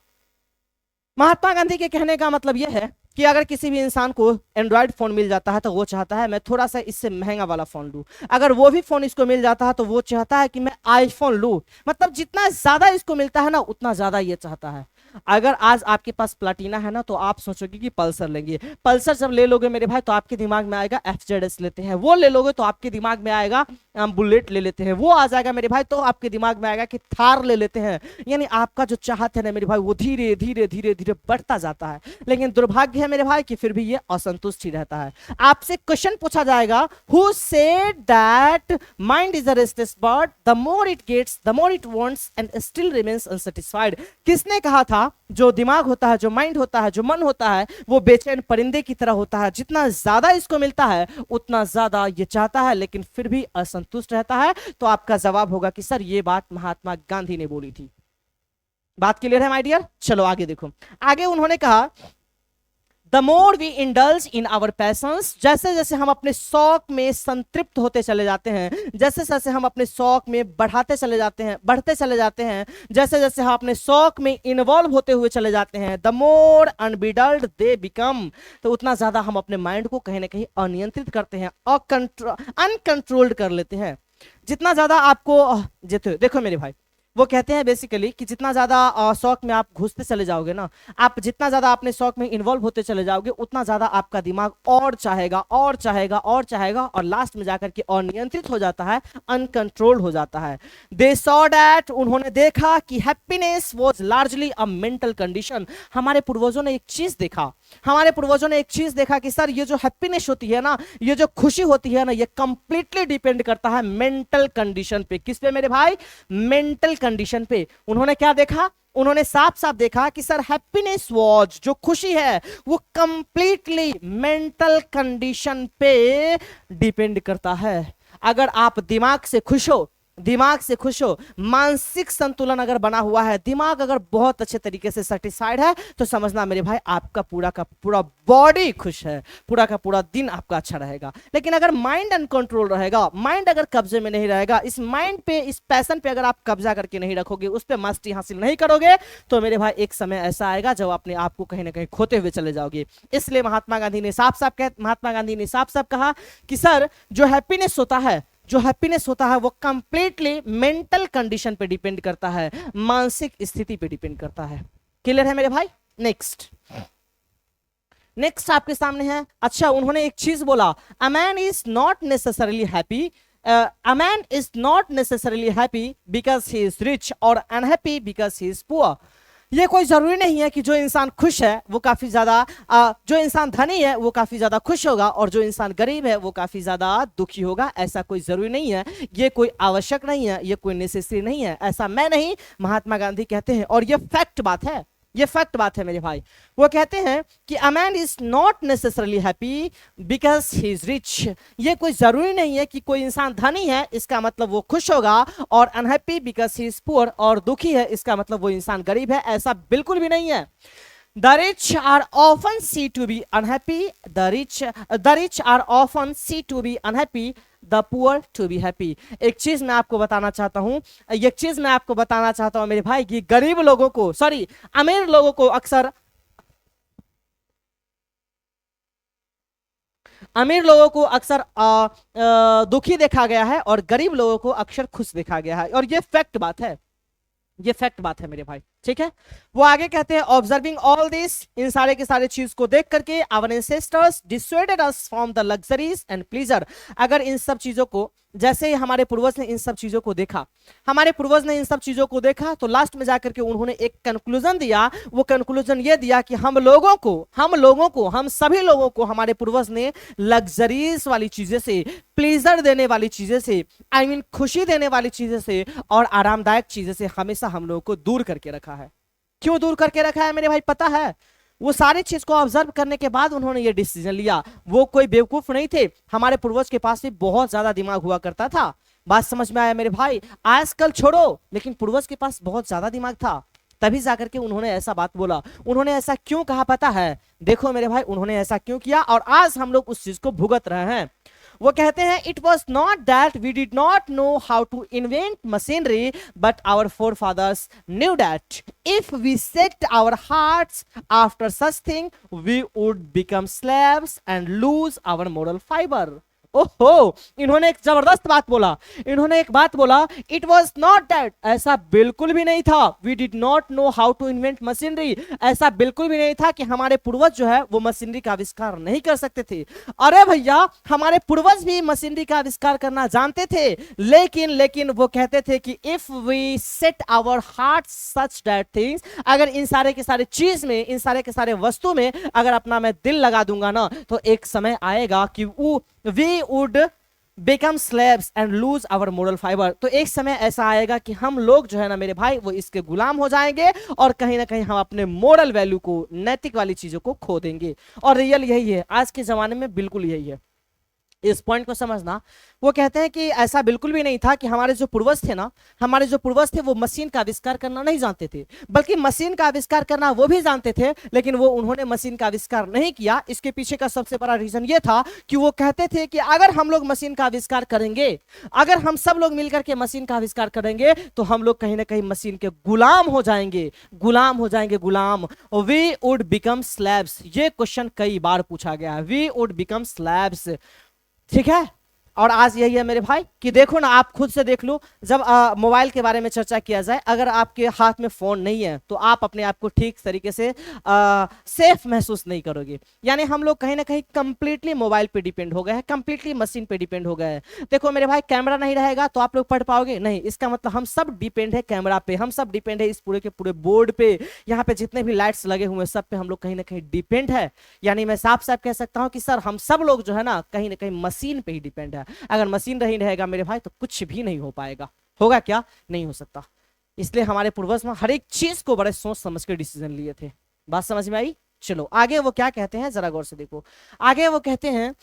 महात्मा गांधी के कहने का मतलब यह है कि अगर किसी भी इंसान को एंड्रॉयड फोन मिल जाता है तो वो चाहता है मैं थोड़ा सा इससे महंगा वाला फोन लूं। अगर वो भी फोन इसको मिल जाता है तो वो चाहता है कि मैं आईफोन लूं। मतलब जितना ज्यादा इसको मिलता है ना उतना ज्यादा ये चाहता है। अगर आज आपके पास प्लाटीना है ना तो आप सोचोगे कि पल्सर लेंगे, पल्सर जब ले लोगे मेरे भाई तो आपके दिमाग में आएगा एफजेडएस लेते हैं, वो ले लोगे तो आपके दिमाग में आएगा बुलेट ले लेते हैं, वो आ जाएगा मेरे भाई तो आपके दिमाग में आएगा कि थार ले लेते हैं। यानी आपका जो चाहत है ना मेरे भाई वो धीरे धीरे धीरे धीरे बढ़ता जाता है, लेकिन दुर्भाग्य है मेरे भाई कि फिर भी ये असंतुष्ट ही रहता है। आपसे क्वेश्चन पूछा जाएगा, who said that mind is a restless bird, the more it gets the more it wants and still remains unsatisfied. किसने कहा था जो दिमाग होता है, जो माइंड होता है, जो मन होता है वो बेचैन परिंदे की तरह होता है, जितना ज्यादा इसको मिलता है उतना ज्यादा ये चाहता है लेकिन फिर भी असंतुष्ट रहता है। तो आपका जवाब होगा कि सर ये बात महात्मा गांधी ने बोली थी। बात क्लियर है माय डियर? चलो आगे देखो, आगे उन्होंने कहा the more we indulge in our passions, जैसे जैसे हम अपने शौक में संतृप्त होते चले जाते हैं, जैसे जैसे हम अपने शौक में बढ़ते चले जाते हैं, जैसे जैसे हम अपने शौक में इन्वॉल्व होते हुए चले जाते हैं, द मोर अनबिडल्ड दे बिकम, तो उतना ज्यादा हम अपने माइंड को कहीं ना कहीं अनियंत्रित करते हैं, अनकंट्रोल्ड कर लेते हैं। जितना ज्यादा आपको देखो मेरे भाई, वो कहते हैं बेसिकली कि जितना ज्यादा शौक में आप घुसते चले जाओगे ना, आप जितना ज्यादा अपने शौक में इन्वॉल्व होते चले जाओगे उतना ज्यादा आपका दिमाग और चाहेगा और चाहेगा और चाहेगा और लास्ट में जाकर के अनियंत्रित हो जाता है, अनकंट्रोल्ड हो जाता है। दे सॉ दैट, उन्होंने देखा कि happiness was largely a mental condition. हमारे पूर्वजों ने एक चीज देखा, हमारे पूर्वजों ने एक चीज देखा कि सर ये जो हैप्पीनेस होती है ना, ये जो खुशी होती है ना, ये कंप्लीटली डिपेंड करता है मेंटल कंडीशन पे। किस पे मेरे भाई? मेंटल कंडीशन पे। उन्होंने क्या देखा? उन्होंने साफ साफ देखा कि सर हैप्पीनेस वाज, जो खुशी है वो कंप्लीटली मेंटल कंडीशन पे डिपेंड करता है। अगर आप दिमाग से खुश हो, दिमाग से खुश हो, मानसिक संतुलन अगर बना हुआ है, दिमाग अगर बहुत अच्छे तरीके से सेटिस्फाइड है, तो समझना मेरे भाई आपका पूरा का पूरा बॉडी खुश है, पूरा का पूरा दिन आपका अच्छा रहेगा। लेकिन अगर माइंड अनकंट्रोल रहेगा, माइंड अगर कब्जे में नहीं रहेगा, इस माइंड पे, इस पैशन पे अगर आप कब्जा करके नहीं रखोगे, उस पर मस्ती हासिल नहीं करोगे, तो मेरे भाई एक समय ऐसा आएगा जब अपने आप को कहीं ना कहीं खोते हुए चले जाओगे। इसलिए महात्मा गांधी ने साफ साफ कहा कि सर जो हैप्पीनेस होता है, जो हैप्पीनेस होता है वो कंप्लीटली मेंटल कंडीशन पे डिपेंड करता है, मानसिक स्थिति पे डिपेंड करता है। क्लियर है मेरे भाई? नेक्स्ट आपके सामने है, अच्छा उन्होंने एक चीज बोला, a man is not necessarily happy, a man is not necessarily happy because he is rich और unhappy because he is poor. ये कोई जरूरी नहीं है कि जो इंसान खुश है वो काफी ज्यादा, जो इंसान धनी है वो काफी ज्यादा खुश होगा और जो इंसान गरीब है वो काफी ज्यादा दुखी होगा। ऐसा कोई जरूरी नहीं है, ये कोई आवश्यक नहीं है, ये कोई नेसेसरी नहीं है। ऐसा मैं नहीं, महात्मा गांधी कहते हैं और ये फैक्ट बात है, ये फैक्ट बात है मेरे भाई। वो कहते हैं कि अ man is not necessarily happy because he is rich. ये कोई जरूरी नहीं है कि कोई इंसान धनी है इसका मतलब वो खुश होगा, और unhappy because he is poor, और दुखी है इसका मतलब वो इंसान गरीब है। ऐसा बिल्कुल भी नहीं है। The rich are often seen to be unhappy. The rich are often seen to be unhappy. The poor to be happy. एक चीज मैं आपको बताना चाहता हूं, एक चीज मैं आपको बताना चाहता हूं मेरे भाई कि गरीब लोगों को, सॉरी अमीर लोगों को अक्सर, अमीर लोगों को अक्सर दुखी देखा गया है और गरीब लोगों को अक्सर खुश देखा गया है, और ये फैक्ट बात है, ये फैक्ट बात है मेरे भाई। ठीक है, वो आगे कहते हैं ऑब्जर्विंग ऑल दिस, इन सारे के सारे चीज को देख करके our ancestors dissuaded us from the luxuries and pleasure. अगर इन सब चीजों को, जैसे हमारे पूर्वज ने इन सब चीजों को देखा, हमारे पूर्वज ने इन सब चीजों को देखा, तो लास्ट में जाकर के उन्होंने एक कंक्लूजन दिया। वो कंक्लूजन ये दिया कि हम सभी लोगों को हमारे पूर्वज ने लग्जरीज वाली चीजें से, प्लीजर देने वाली चीजें से, आई मीन खुशी देने वाली चीजें से और आरामदायक चीजें से हमेशा हम लोगों को दूर करके रखा है। क्यों दूर करके रखा है मेरे भाई पता है? वो सारी चीज को ऑब्जर्व करने के बाद उन्होंने ये डिसीजन लिया। वो कोई बेवकूफ नहीं थे, हमारे पूर्वज के पास भी बहुत ज्यादा दिमाग हुआ करता था। बात समझ में आया मेरे भाई? आजकल छोड़ो, लेकिन पूर्वज के पास बहुत ज्यादा दिमाग था, तभी जाकर के उन्होंने ऐसा बात बोला। उन्होंने ऐसा क्यों कहा पता है? देखो मेरे भाई, उन्होंने ऐसा क्यों किया और आज हम लोग उस चीज को भुगत रहे हैं। वो कहते हैं it was not that we did not know how to invent machinery, but our forefathers knew that if we set our hearts after such thing we would become slaves and lose our moral fibre. ओहो, इन्होंने एक जबरदस्त बात बोला। इन्होंने एक बात बोला, इट वॉज नॉट दैट, ऐसा बिल्कुल भी नहीं था। We did not know how to invent machinery, ऐसा बिल्कुल भी नहीं था कि हमारे पूर्वज जो है वो मशीनरी का आविष्कार नहीं कर सकते थे। अरे भैया, हमारे पूर्वज भी मशीनरी का आविष्कार करना जानते थे, लेकिन वो कहते थे कि if we set our heart such that things, अगर इन सारे के सारे चीज में, इन सारे के सारे वस्तु में अगर अपना मैं दिल लगा दूंगा ना, तो एक समय आएगा कि we would become slaves and lose our moral fibre. तो एक समय ऐसा आएगा कि हम लोग जो है ना मेरे भाई, वो इसके गुलाम हो जाएंगे और कहीं ना कहीं हम अपने मोरल वैल्यू को, नैतिक वाली चीजों को खो देंगे। और रियल यही है, आज के जमाने में बिल्कुल यही है। इस पॉइंट को समझना। वो कहते हैं कि ऐसा बिल्कुल भी नहीं था कि हमारे जो पूर्वज थे ना, हमारे जो पूर्वज थे वो मशीन का आविष्कार करना नहीं जानते थे, बल्कि मशीन का आविष्कार करना वो भी जानते थे, लेकिन वो उन्होंने मशीन का आविष्कार नहीं किया। इसके पीछे का सबसे बड़ा रीजन ये था कि वो कहते थे कि अगर हम लोग मशीन का आविष्कार करेंगे, अगर हम सब लोग मिलकर के मशीन का आविष्कार करेंगे, तो हम लोग कहीं ना कहीं मशीन के गुलाम हो जाएंगे, गुलाम हो जाएंगे, गुलाम। वी वुड बिकम स्लैब्स, ये क्वेश्चन कई बार पूछा गया है, वी वुड बिकम स्लैब्स, ठीक है। और आज यही है मेरे भाई कि देखो ना, आप खुद से देख लो, जब मोबाइल के बारे में चर्चा किया जाए, अगर आपके हाथ में फोन नहीं है तो आप अपने आप को ठीक तरीके से सेफ महसूस नहीं करोगे। यानी हम लोग कहीं ना कहीं कंप्लीटली मोबाइल पे डिपेंड हो गए हैं, कंप्लीटली मशीन पे डिपेंड हो गए हैं। देखो मेरे भाई, कैमरा नहीं रहेगा तो आप लोग पढ़ पाओगे नहीं, इसका मतलब हम सब डिपेंड है कैमरा पे, हम सब डिपेंड है इस पूरे के पूरे बोर्ड पे, यहाँ पे जितने भी लाइट्स लगे हुए हैं सब पे हम लोग कहीं ना कहीं डिपेंड है। यानी मैं साफ साफ कह सकता हूँ कि सर हम सब लोग जो है ना कहीं मशीन पे ही डिपेंड है। अगर मशीन नहीं रहेगा मेरे भाई तो कुछ भी नहीं हो पाएगा। होगा क्या? नहीं हो सकता। इसलिए हमारे पूर्वज में हर एक चीज को बड़े सोच समझ के डिसीजन लिए थे। बात समझ में आई? चलो आगे वो क्या कहते हैं जरा गौर से देखो। आगे वो कहते हैं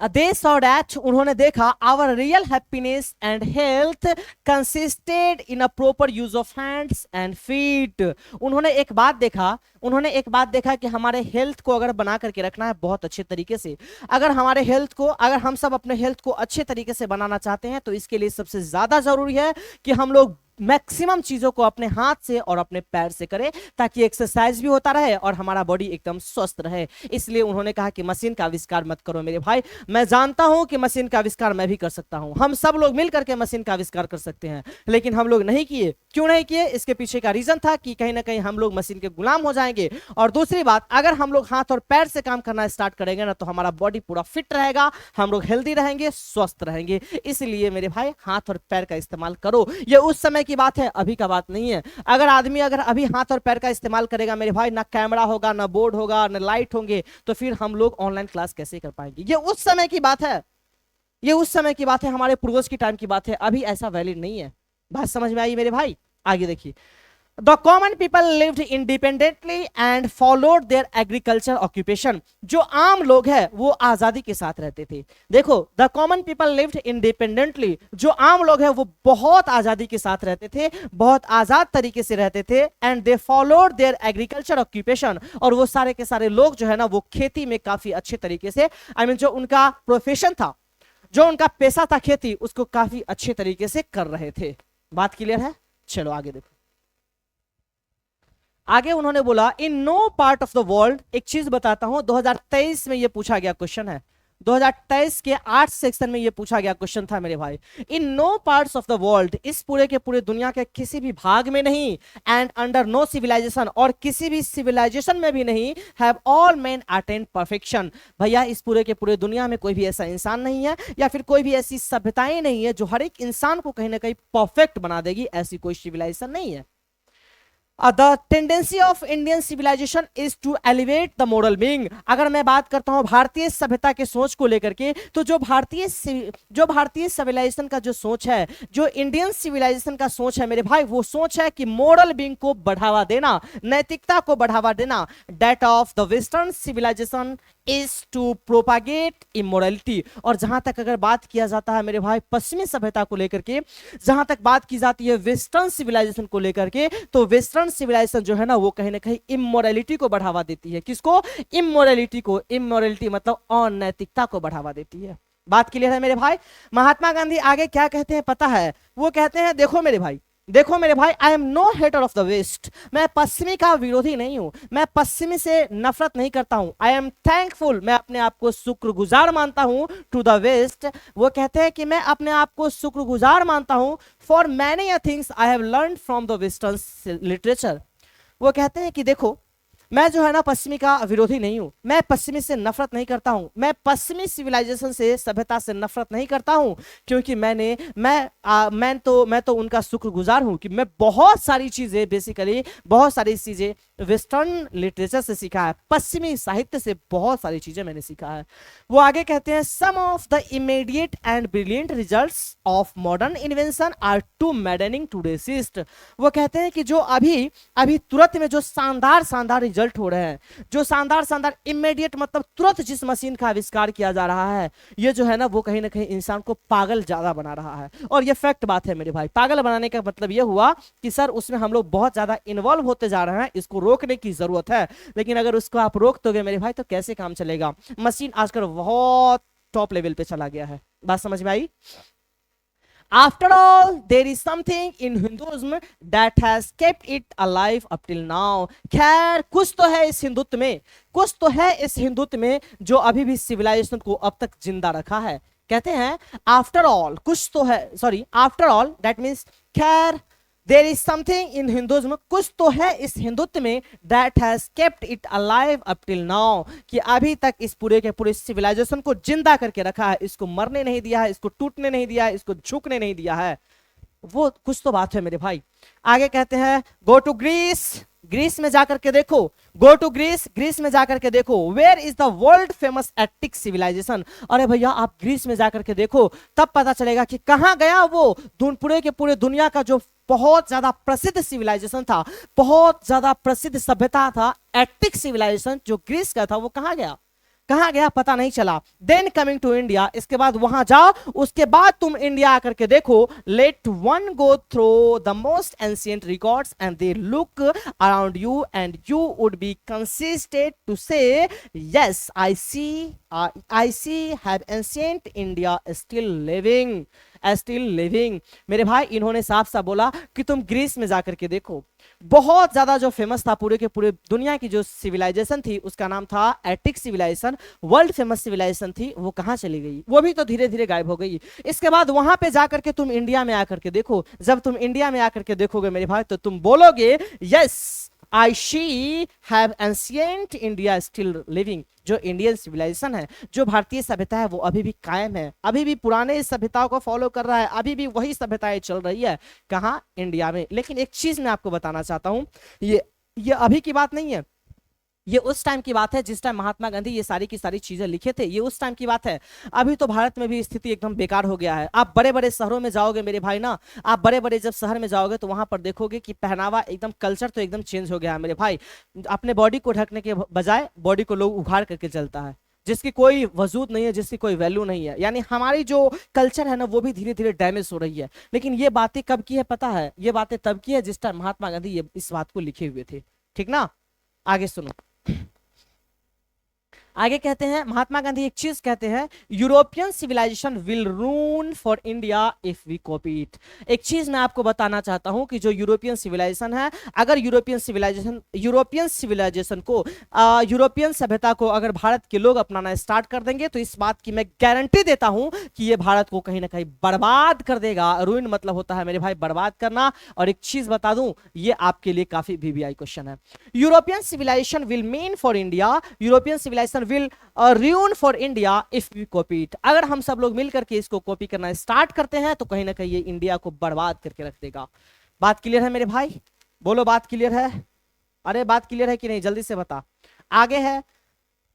they saw that, उन्होंने देखा, our real happiness and health consisted in a proper use of hands and feet। उन्होंने एक बात देखा कि हमारे हेल्थ को अगर बना करके रखना है बहुत अच्छे तरीके से, अगर हमारे हेल्थ को, अगर हम सब अपने हेल्थ को अच्छे तरीके से बनाना चाहते हैं, तो इसके लिए सबसे ज्यादा जरूरी है कि हम लोग मैक्सिमम चीजों को अपने हाथ से और अपने पैर से करें, ताकि एक्सरसाइज भी होता रहे और हमारा बॉडी एकदम स्वस्थ रहे। इसलिए उन्होंने कहा कि मशीन का आविष्कार मत करो मेरे भाई। मैं जानता हूं कि मशीन का आविष्कार मैं भी कर सकता हूं, हम सब लोग मिलकर के मशीन का आविष्कार कर सकते हैं, लेकिन हम लोग नहीं किए। क्यों नहीं किए? इसके पीछे का रीजन था कि कहीं ना कहीं हम लोग मशीन के गुलाम हो जाएंगे। और दूसरी बात, अगर हम लोग हाथ और पैर से काम करना स्टार्ट करेंगे ना, तो हमारा बॉडी पूरा फिट रहेगा, हम लोग हेल्दी रहेंगे, स्वस्थ रहेंगे। इसलिए मेरे भाई हाथ और पैर का इस्तेमाल करो। ये उस समय की बात है, अभी का बात नहीं है। अगर आदमी अगर अभी हाथ और पैर का इस्तेमाल करेगा मेरे भाई, ना कैमरा होगा, ना बोर्ड होगा, ना लाइट होंगे, तो फिर हम लोग ऑनलाइन क्लास कैसे कर पाएंगे? ये उस समय की बात है, ये उस समय की बात है, हमारे पूर्वज की टाइम की बात है। अभी ऐसा वैलिड नहीं है। बात समझ में आई मेरे भाई? आगे देखिए। The common people lived independently and followed their agriculture occupation। जो आम लोग हैं वो आजादी के साथ रहते थे। देखो, the common people lived independently, जो आम लोग हैं वो बहुत आजादी के साथ रहते थे, बहुत आजाद तरीके से रहते थे। and they followed their agriculture occupation, और वो सारे के सारे लोग जो है ना वो खेती में काफी अच्छे तरीके से, जो उनका प्रोफेशन था, जो उनका पेशा था खेती, उसको काफी अच्छे तरीके से कर रहे थे। बात क्लियर है? चलो आगे देखो। आगे उन्होंने बोला, in no part of the world, एक चीज बताता हूं, 2023 में ये पूछा गया क्वेश्चन है, 2023 के 8 सेक्शन में ये पूछा गया क्वेश्चन था मेरे भाई। In no parts of the world, इस पूरे के पूरे दुनिया के किसी भी भाग में नहीं, एंड अंडर नो सिविलाइजेशन, और किसी भी सिविलाइजेशन में भी नहीं, have all main attend perfection. भैया इस पूरे के पूरे दुनिया में कोई भी ऐसा इंसान नहीं है, या फिर कोई भी ऐसी सभ्यताएं नहीं है जो हर एक इंसान को कहीं ना कहीं परफेक्ट बना देगी, ऐसी कोई सिविलाइजेशन नहीं है। The tendency of Indian civilization is to elevate the moral being। अगर मैं बात करता हूं भारतीय सभ्यता के सोच को लेकर के, तो जो भारतीय सिविलाइजेशन का जो सोच है, जो इंडियन सिविलाइजेशन का सोच है मेरे भाई, वो सोच है कि मोरल बीइंग को बढ़ावा देना, नैतिकता को बढ़ावा देना। That of the Western civilization is to propagate immorality। और जहां तक अगर बात किया जाता है मेरे भाई पश्चिमी सभ्यता को लेकर के, जहां तक बात की जाती है वेस्टर्न सिविलाइजेशन को लेकर के, तो वेस्टर्न सिविलाइजेशन जो है ना वो कहीं ना कहीं इमोरलिटी को बढ़ावा देती है। किसको? इमोरलिटी को। इमोरलिटी मतलब अनैतिकता को बढ़ावा देती है। बात क्लियर है मेरे भाई? महात्मा गांधी आगे क्या कहते हैं पता है? वो कहते हैं देखो मेरे भाई, देखो मेरे भाई, I am no hater of the west, मैं पश्चिमी का विरोधी नहीं हूं, मैं पश्चिमी से नफरत नहीं करता हूं। आई एम थैंकफुल, मैं अपने आप को शुक्रगुजार मानता हूं टू द वेस्ट। वो कहते हैं कि मैं अपने आप को शुक्रगुजार मानता हूं for many things I have learn from the western literature. वो कहते हैं कि देखो, मैं जो है ना पश्चिमी का विरोधी नहीं हूं, मैं पश्चिमी से नफरत नहीं करता हूं, मैं पश्चिमी सिविलाइजेशन से, सभ्यता से नफरत नहीं करता हूं, क्योंकि मैं तो उनका शुक्रगुजार हूं कि मैं बहुत सारी चीजें, बेसिकली बहुत सारी चीजें वेस्टर्न लिटरेचर से सीखा है, पश्चिमी साहित्य से बहुत सारी चीजें मैंने सीखा है। वो आगे कहते हैं some of the immediate and brilliant results of modern invention are too maddening to resist. वो कहते हैं कि जो अभी अभी तुरंत में जो शानदार शानदार रिजल्ट हो रहे हैं, जो शानदार शानदार इमीडिएट मतलब तुरंत जिस मशीन का आविष्कार किया जा रहा है, ये जो है ना वो कहीं ना कहीं इंसान को पागल ज्यादा बना रहा है। और ये फैक्ट बात है मेरे भाई, पागल बनाने का मतलब ये हुआ कि सर उसमें हम लोग बहुत ज्यादा इन्वॉल्व होते जा रहे हैं, इसको रोकने की जरूरत है। लेकिन अगर उसको आप रोक दोगे मेरे भाई तो कैसे काम चलेगा। मशीन आजकल बहुत टॉप लेवल पे चला गया है। बात समझ में आई? After all, there is something in Hinduism that has kept it alive up till now. खैर कुछ तो है इस हिंदुत्व में, कुछ तो है इस हिंदुत्व में जो अभी भी सिविलाइजेशन को अब तक जिंदा रखा है। कहते हैं आफ्टर ऑल कुछ तो है, sorry after all that means खैर, there is something in Hinduism, कुछ तो है इस हिंदुत्व में that has kept it alive up till now, कि अभी तक इस पूरे के पूरे सिविलाइजेशन को जिंदा करके रखा है, इसको मरने नहीं दिया है, इसको टूटने नहीं दिया है, इसको झुकने नहीं दिया है। वो कुछ तो बात है मेरे भाई। आगे कहते हैं गो टू ग्रीस, ग्रीस में जाकर के देखो, गो टू ग्रीस, ग्रीस में जाकर के देखो, where is the world famous Attic civilization. अरे भैया आप ग्रीस में जाकर के देखो, तब पता चलेगा कि कहां गया वो पूरे के पूरे दुनिया का जो बहुत ज्यादा प्रसिद्ध सिविलाइजेशन था, बहुत ज्यादा प्रसिद्ध सभ्यता था, एटिक सिविलाइजेशन जो ग्रीस का था, वो कहां गया, कहां गया पता नहीं चला। देन कमिंग टू इंडिया, इसके बाद वहां जाओ, उसके बाद तुम इंडिया आकर के देखो, let one go through the most ancient records and they look around you and you would be consisted to say yes I see have ancient India still living. मेरे भाई इन्होंने साफ साफ बोला कि तुम ग्रीस में जाकर के देखो, बहुत ज्यादा जो फेमस था पूरे के पूरे दुनिया की जो सिविलाइजेशन थी उसका नाम था Attic civilization, world famous civilization थी, वो कहां चली गई, वो भी तो धीरे धीरे गायब हो गई। इसके बाद वहां पे जाकर के तुम इंडिया में आकर के देखो, जब तुम इंडिया में आकर के देखोगे मेरे भाई तो तुम बोलोगे yes I she have ancient India still living. जो इंडियन सिविलाइजेशन है, जो भारतीय सभ्यता है, वो अभी भी कायम है, अभी भी पुराने सभ्यताओं को फॉलो कर रहा है, अभी भी वही सभ्यताएं चल रही है। कहां? इंडिया में। लेकिन एक चीज मैं आपको बताना चाहता हूं, ये अभी की बात नहीं है, ये उस टाइम की बात है जिस टाइम महात्मा गांधी ये सारी की सारी चीजें लिखे थे, ये उस टाइम की बात है। अभी तो भारत में भी स्थिति एकदम बेकार हो गया है। आप बड़े बड़े शहरों में जाओगे मेरे भाई ना, आप बड़े बड़े जब शहर में जाओगे तो वहां पर देखोगे कि पहनावा एकदम, कल्चर तो एकदम चेंज हो गया है मेरे भाई। अपने बॉडी को ढकने के बजाय बॉडी को लोग उघाड़ करके चलता है, जिसकी कोई वजूद नहीं है, जिसकी कोई वैल्यू नहीं है। यानी हमारी जो कल्चर है ना वो भी धीरे धीरे डैमेज हो रही है। लेकिन ये बातें कब की है पता है? ये बातें तब की है जिस टाइम महात्मा गांधी ये इस बात को लिखे हुए थे। ठीक ना? आगे सुनो, आगे कहते हैं महात्मा गांधी एक चीज कहते हैं, European civilisation will ruin for India if we copy it. एक चीज मैं आपको बताना चाहता हूं कि जो यूरोपियन सिविलाइजेशन है, अगर यूरोपियन सिविलाइजेशन को, यूरोपियन सभ्यता को अगर भारत के लोग अपनाना स्टार्ट कर देंगे तो इस बात की मैं गारंटी देता हूं कि ये भारत को कहीं ना कहीं बर्बाद कर देगा। रूइन मतलब होता है मेरे भाई बर्बाद करना। और एक चीज बता दूं, ये आपके लिए काफी वीवीआई क्वेश्चन है। European civilisation will mean for India, European civilization will ruin for India if we copy it। अगर हम सब लोग मिलकर के इसको कॉपी करना स्टार्ट करते हैं तो कहीं ना कहीं ये इंडिया को बर्बाद करके रख देगा। बात क्लियर है मेरे भाई? बोलो बात क्लियर है? अरे बात क्लियर है कि नहीं? जल्दी से बता। आगे है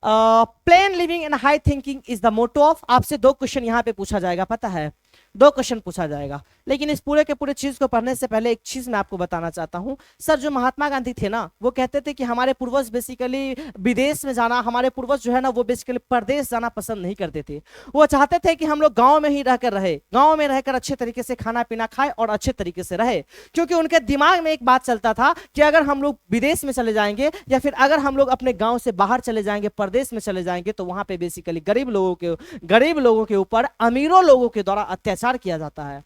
plain living and high thinking is the motto of. आपसे दो क्वेश्चन यहां पे पूछा जाएगा, पता है? दो क्वेश्चन पूछा जाएगा। लेकिन इस पूरे के पूरे चीज को पढ़ने से पहले एक चीज मैं आपको बताना चाहता हूं। सर जो महात्मा गांधी थे ना, वो कहते थे कि हमारे पूर्वज बेसिकली विदेश में जाना, हमारे पूर्वज जो है ना वो बेसिकली परदेश जाना पसंद नहीं करते थे। वो चाहते थे कि हम लोग गांव में ही रहकर रहे, गांव में रहकर अच्छे तरीके से खाना पीना खाए और अच्छे तरीके से रहे। क्योंकि उनके दिमाग में एक बात चलता था कि अगर हम लोग विदेश में चले जाएंगे या फिर अगर हम लोग अपने गांव से बाहर चले जाएंगे, परदेश में चले जाएंगे, तो वहां पे बेसिकली गरीब लोगों के ऊपर अमीरों लोगों के द्वारा अत्याचार किया जाता है।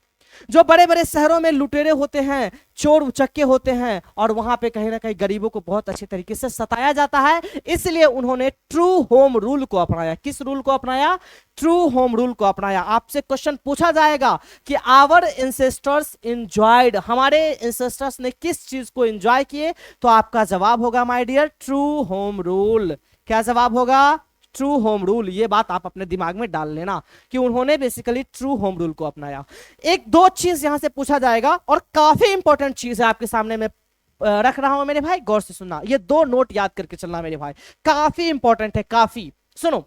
जो बड़े बड़े शहरों में लुटेरे होते हैं, चोर उचक्के होते हैं, और वहां पे कहीं ना कहीं गरीबों को बहुत अच्छे तरीके से सताया जाता है, इसलिए उन्होंने ट्रू होम रूल को अपनाया। किस रूल को अपनाया? ट्रू होम रूल को अपनाया। आपसे क्वेश्चन पूछा जाएगा कि आवर इंसेस्टर्स इंजॉयड, हमारे इंसेस्टर्स ने किस चीज को इंजॉय किए, तो आपका जवाब होगा my dear true home rule. क्या जवाब होगा? True home rule. ये बात आप अपने दिमाग में डाल लेना कि उन्होंने बेसिकली ट्रू होम रूल को अपनाया। एक दो चीज यहां से पूछा जाएगा और काफी इंपॉर्टेंट चीज है आपके सामने में रख रहा हूं मेरे भाई, गौर से सुनना। ये दो नोट याद करके चलना मेरे भाई, काफी इंपॉर्टेंट है, काफी। सुनो,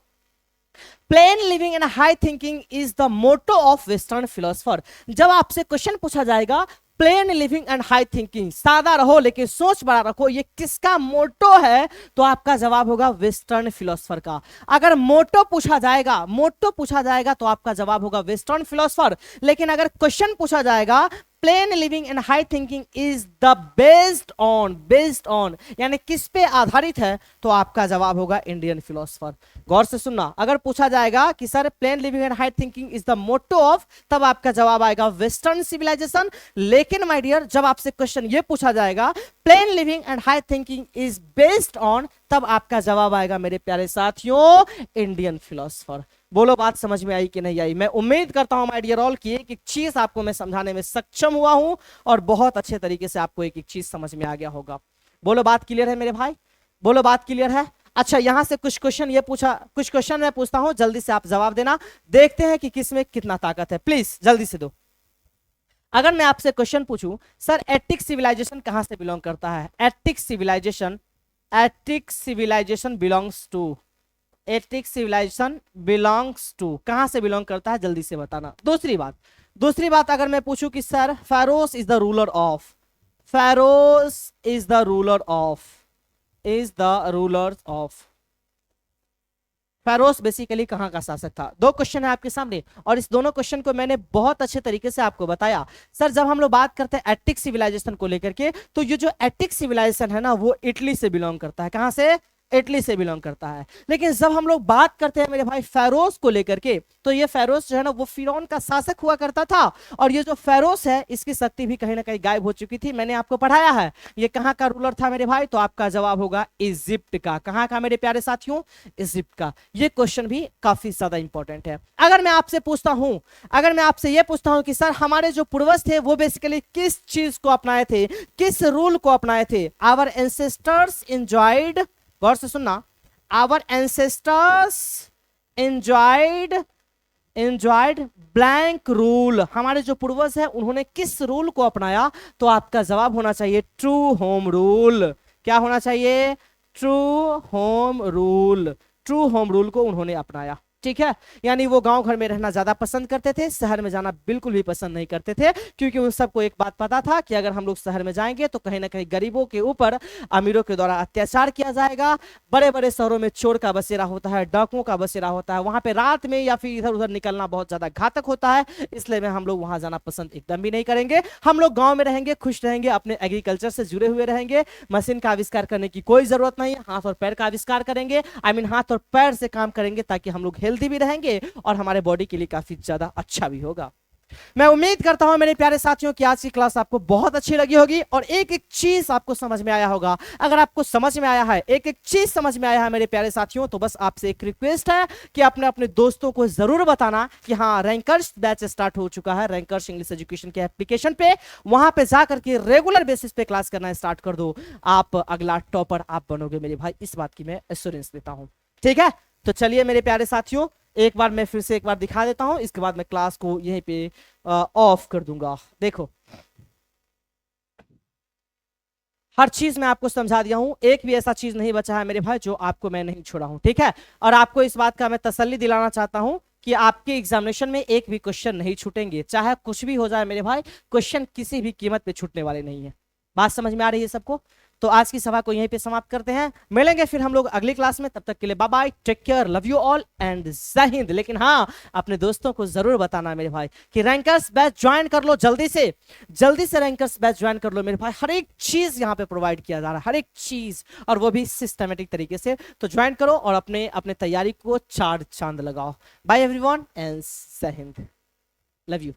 plain living and high thinking is the motto of western philosopher. जब आपसे क्वेश्चन पूछा जाएगा plain living and high thinking, सादा रहो लेकिन सोच बड़ा रखो, ये किसका मोटो है, तो आपका जवाब होगा वेस्टर्न फिलोसफर का। अगर मोटो पूछा जाएगा तो आपका जवाब होगा वेस्टर्न फिलोसफर। लेकिन अगर क्वेश्चन पूछा जाएगा plain living and high thinking is the based on यानी किस पे आधारित है, तो आपका जवाब होगा इंडियन फिलोसफर। गौर से सुनना, अगर पूछा जाएगा कि sir plain living and high thinking is the motto of, तब आपका जवाब आएगा वेस्टर्न सिविलाइजेशन। लेकिन माय डियर, जब आपसे क्वेश्चन ये पूछा जाएगा plain living and high thinking is based on, तब आपका जवाब आएगा मेरे प्यारे साथियों इंडियन फिलोसफर। बोलो बात समझ में आई कि नहीं आई? मैं उम्मीद करता हूं माय डियर ऑल कि एक एक चीज आपको मैं समझाने में सक्षम हुआ हूं और बहुत अच्छे तरीके से आपको एक एक चीज समझ में आ गया होगा। बोलो बात क्लियर है मेरे भाई? बोलो बात क्लियर है? अच्छा, यहां से कुछ क्वेश्चन मैं पूछता हूं, जल्दी से आप जवाब देना, देखते हैं कि किसमें कितना ताकत है। प्लीज जल्दी से दो। अगर मैं आपसे क्वेश्चन पूछूं सर एटिक सिविलाइजेशन कहां से बिलोंग करता है? एटिक सिविलाइजेशन बिलोंग्स टू कहां से बिलोंग करता है, जल्दी से बताना। दूसरी बात अगर मैं पूछूं कि sir ferrous is the ruler of ferrous basically कहां का शासक था? दो क्वेश्चन है आपके सामने और इस दोनों क्वेश्चन को मैंने बहुत अच्छे तरीके से आपको बताया। सर जब हम लोग बात करते हैं एटिक सिविलाइजेशन को लेकर के, तो ये जो एटिक सिविलाइजेशन है ना, वो इटली से बिलोंग करता है। कहां से? इटली से बिलोंग करता है। लेकिन जब हम लोग बात करते हैं मेरे भाई फेरोस को लेकर के, तो ये फेरोस जो है ना, वो फिरौन का शासक हुआ करता था। और ये जो फेरोस है, इसकी शक्ति भी कहीं ना कहीं गायब हो चुकी थी, मैंने आपको पढ़ाया है। ये कहां का रूलर था मेरे भाई? तो आपका जवाब होगा इजिप्ट का। कहां का मेरे प्यारे साथियों? इजिप्ट का। ये क्वेश्चन भी काफी ज्यादा इंपॉर्टेंट है। अगर मैं आपसे ये पूछता हूं कि सर हमारे जो पूर्वज थे वो बेसिकली किस चीज को अपनाए थे, किस रूल को अपनाए थे? आवर एंसेस्टर्स एंजॉयड, गौर से सुनना, our ancestors enjoyed blank rule. हमारे जो पूर्वज हैं उन्होंने किस रूल को अपनाया? तो आपका जवाब होना चाहिए ट्रू होम रूल। क्या होना चाहिए? ट्रू होम रूल को उन्होंने अपनाया। ठीक है, यानी वो गांव घर में रहना ज्यादा पसंद करते थे, शहर में जाना बिल्कुल भी पसंद नहीं करते थे, क्योंकि उन सबको एक बात पता था कि अगर हम लोग शहर में जाएंगे तो कहीं ना कहीं गरीबों के ऊपर अमीरों के द्वारा अत्याचार किया जाएगा। बड़े बड़े शहरों में चोर का बसेरा होता है, डाकुओं का बसेरा होता है, वहां पे रात में या फिर इधर उधर निकलना बहुत ज्यादा घातक होता है, इसलिए में हम लोग वहां जाना पसंद एकदम भी नहीं करेंगे। हम लोग गाँव में रहेंगे, खुश रहेंगे, अपने एग्रीकल्चर से जुड़े हुए रहेंगे, मशीन का आविष्कार करने की कोई जरूरत नहीं, हाथ और पैर का आविष्कार करेंगे, हाथ और पैर से काम करेंगे, ताकि हम लोग हेल्दी भी रहेंगे और हमारे बॉडी के लिए काफी ज्यादा अच्छा भी होगा। मैं उम्मीद करता हूं मेरे प्यारे साथियों कि आज की क्लास आपको बहुत अच्छी लगी होगी और एक एक चीज आपको समझ में आया होगा। अगर आपको समझ में आया है, एक एक चीज समझ में आया है मेरे प्यारे साथियों, तो बस आपसे एक रिक्वेस्ट है कि अपने अपने दोस्तों को जरूर बताना कि हाँ, रैंकर्स बैच स्टार्ट हो चुका है, रैंकर्स इंग्लिश एजुकेशन के एप्लीकेशन पे, वहां पे जाकर के रेगुलर बेसिस पे क्लास करना स्टार्ट कर दो। आप अगला टॉपर आप बनोगे मेरे भाई, इस बात की मैं एश्योरेंस देता हूं। ठीक है, तो चलिए मेरे प्यारे साथियों, एक बार मैं फिर से एक बार दिखा देता हूं, इसके बाद मैं क्लास को यहीं पे ऑफ कर दूंगा। देखो, हर चीज मैं आपको समझा दिया हूं, एक भी ऐसा चीज नहीं बचा है मेरे भाई जो आपको मैं नहीं छोड़ा हूं। ठीक है, और आपको इस बात का मैं तसल्ली दिलाना चाहता हूं कि आपके एग्जामिनेशन में एक भी क्वेश्चन नहीं छूटेंगे, चाहे कुछ भी हो जाए मेरे भाई, क्वेश्चन किसी भी कीमत पे छूटने वाले नहीं है। बात समझ में आ रही है सबको? तो आज की सभा को यहीं पे समाप्त करते हैं, मिलेंगे फिर हम लोग अगली क्लास में। तब तक के लिए bye bye, take care, love you all and Jai Hind. लेकिन हाँ, अपने दोस्तों को जरूर बताना मेरे भाई कि रैंकर्स बैच ज्वाइन कर लो, जल्दी से रैंकर्स बैच ज्वाइन कर लो मेरे भाई। हर एक चीज यहाँ पे प्रोवाइड किया जा रहा है, हर एक चीज, और वो भी सिस्टमेटिक तरीके से। तो ज्वाइन करो और अपने अपने तैयारी को चार चांद लगाओ। Bye everyone and Jai Hind, love you.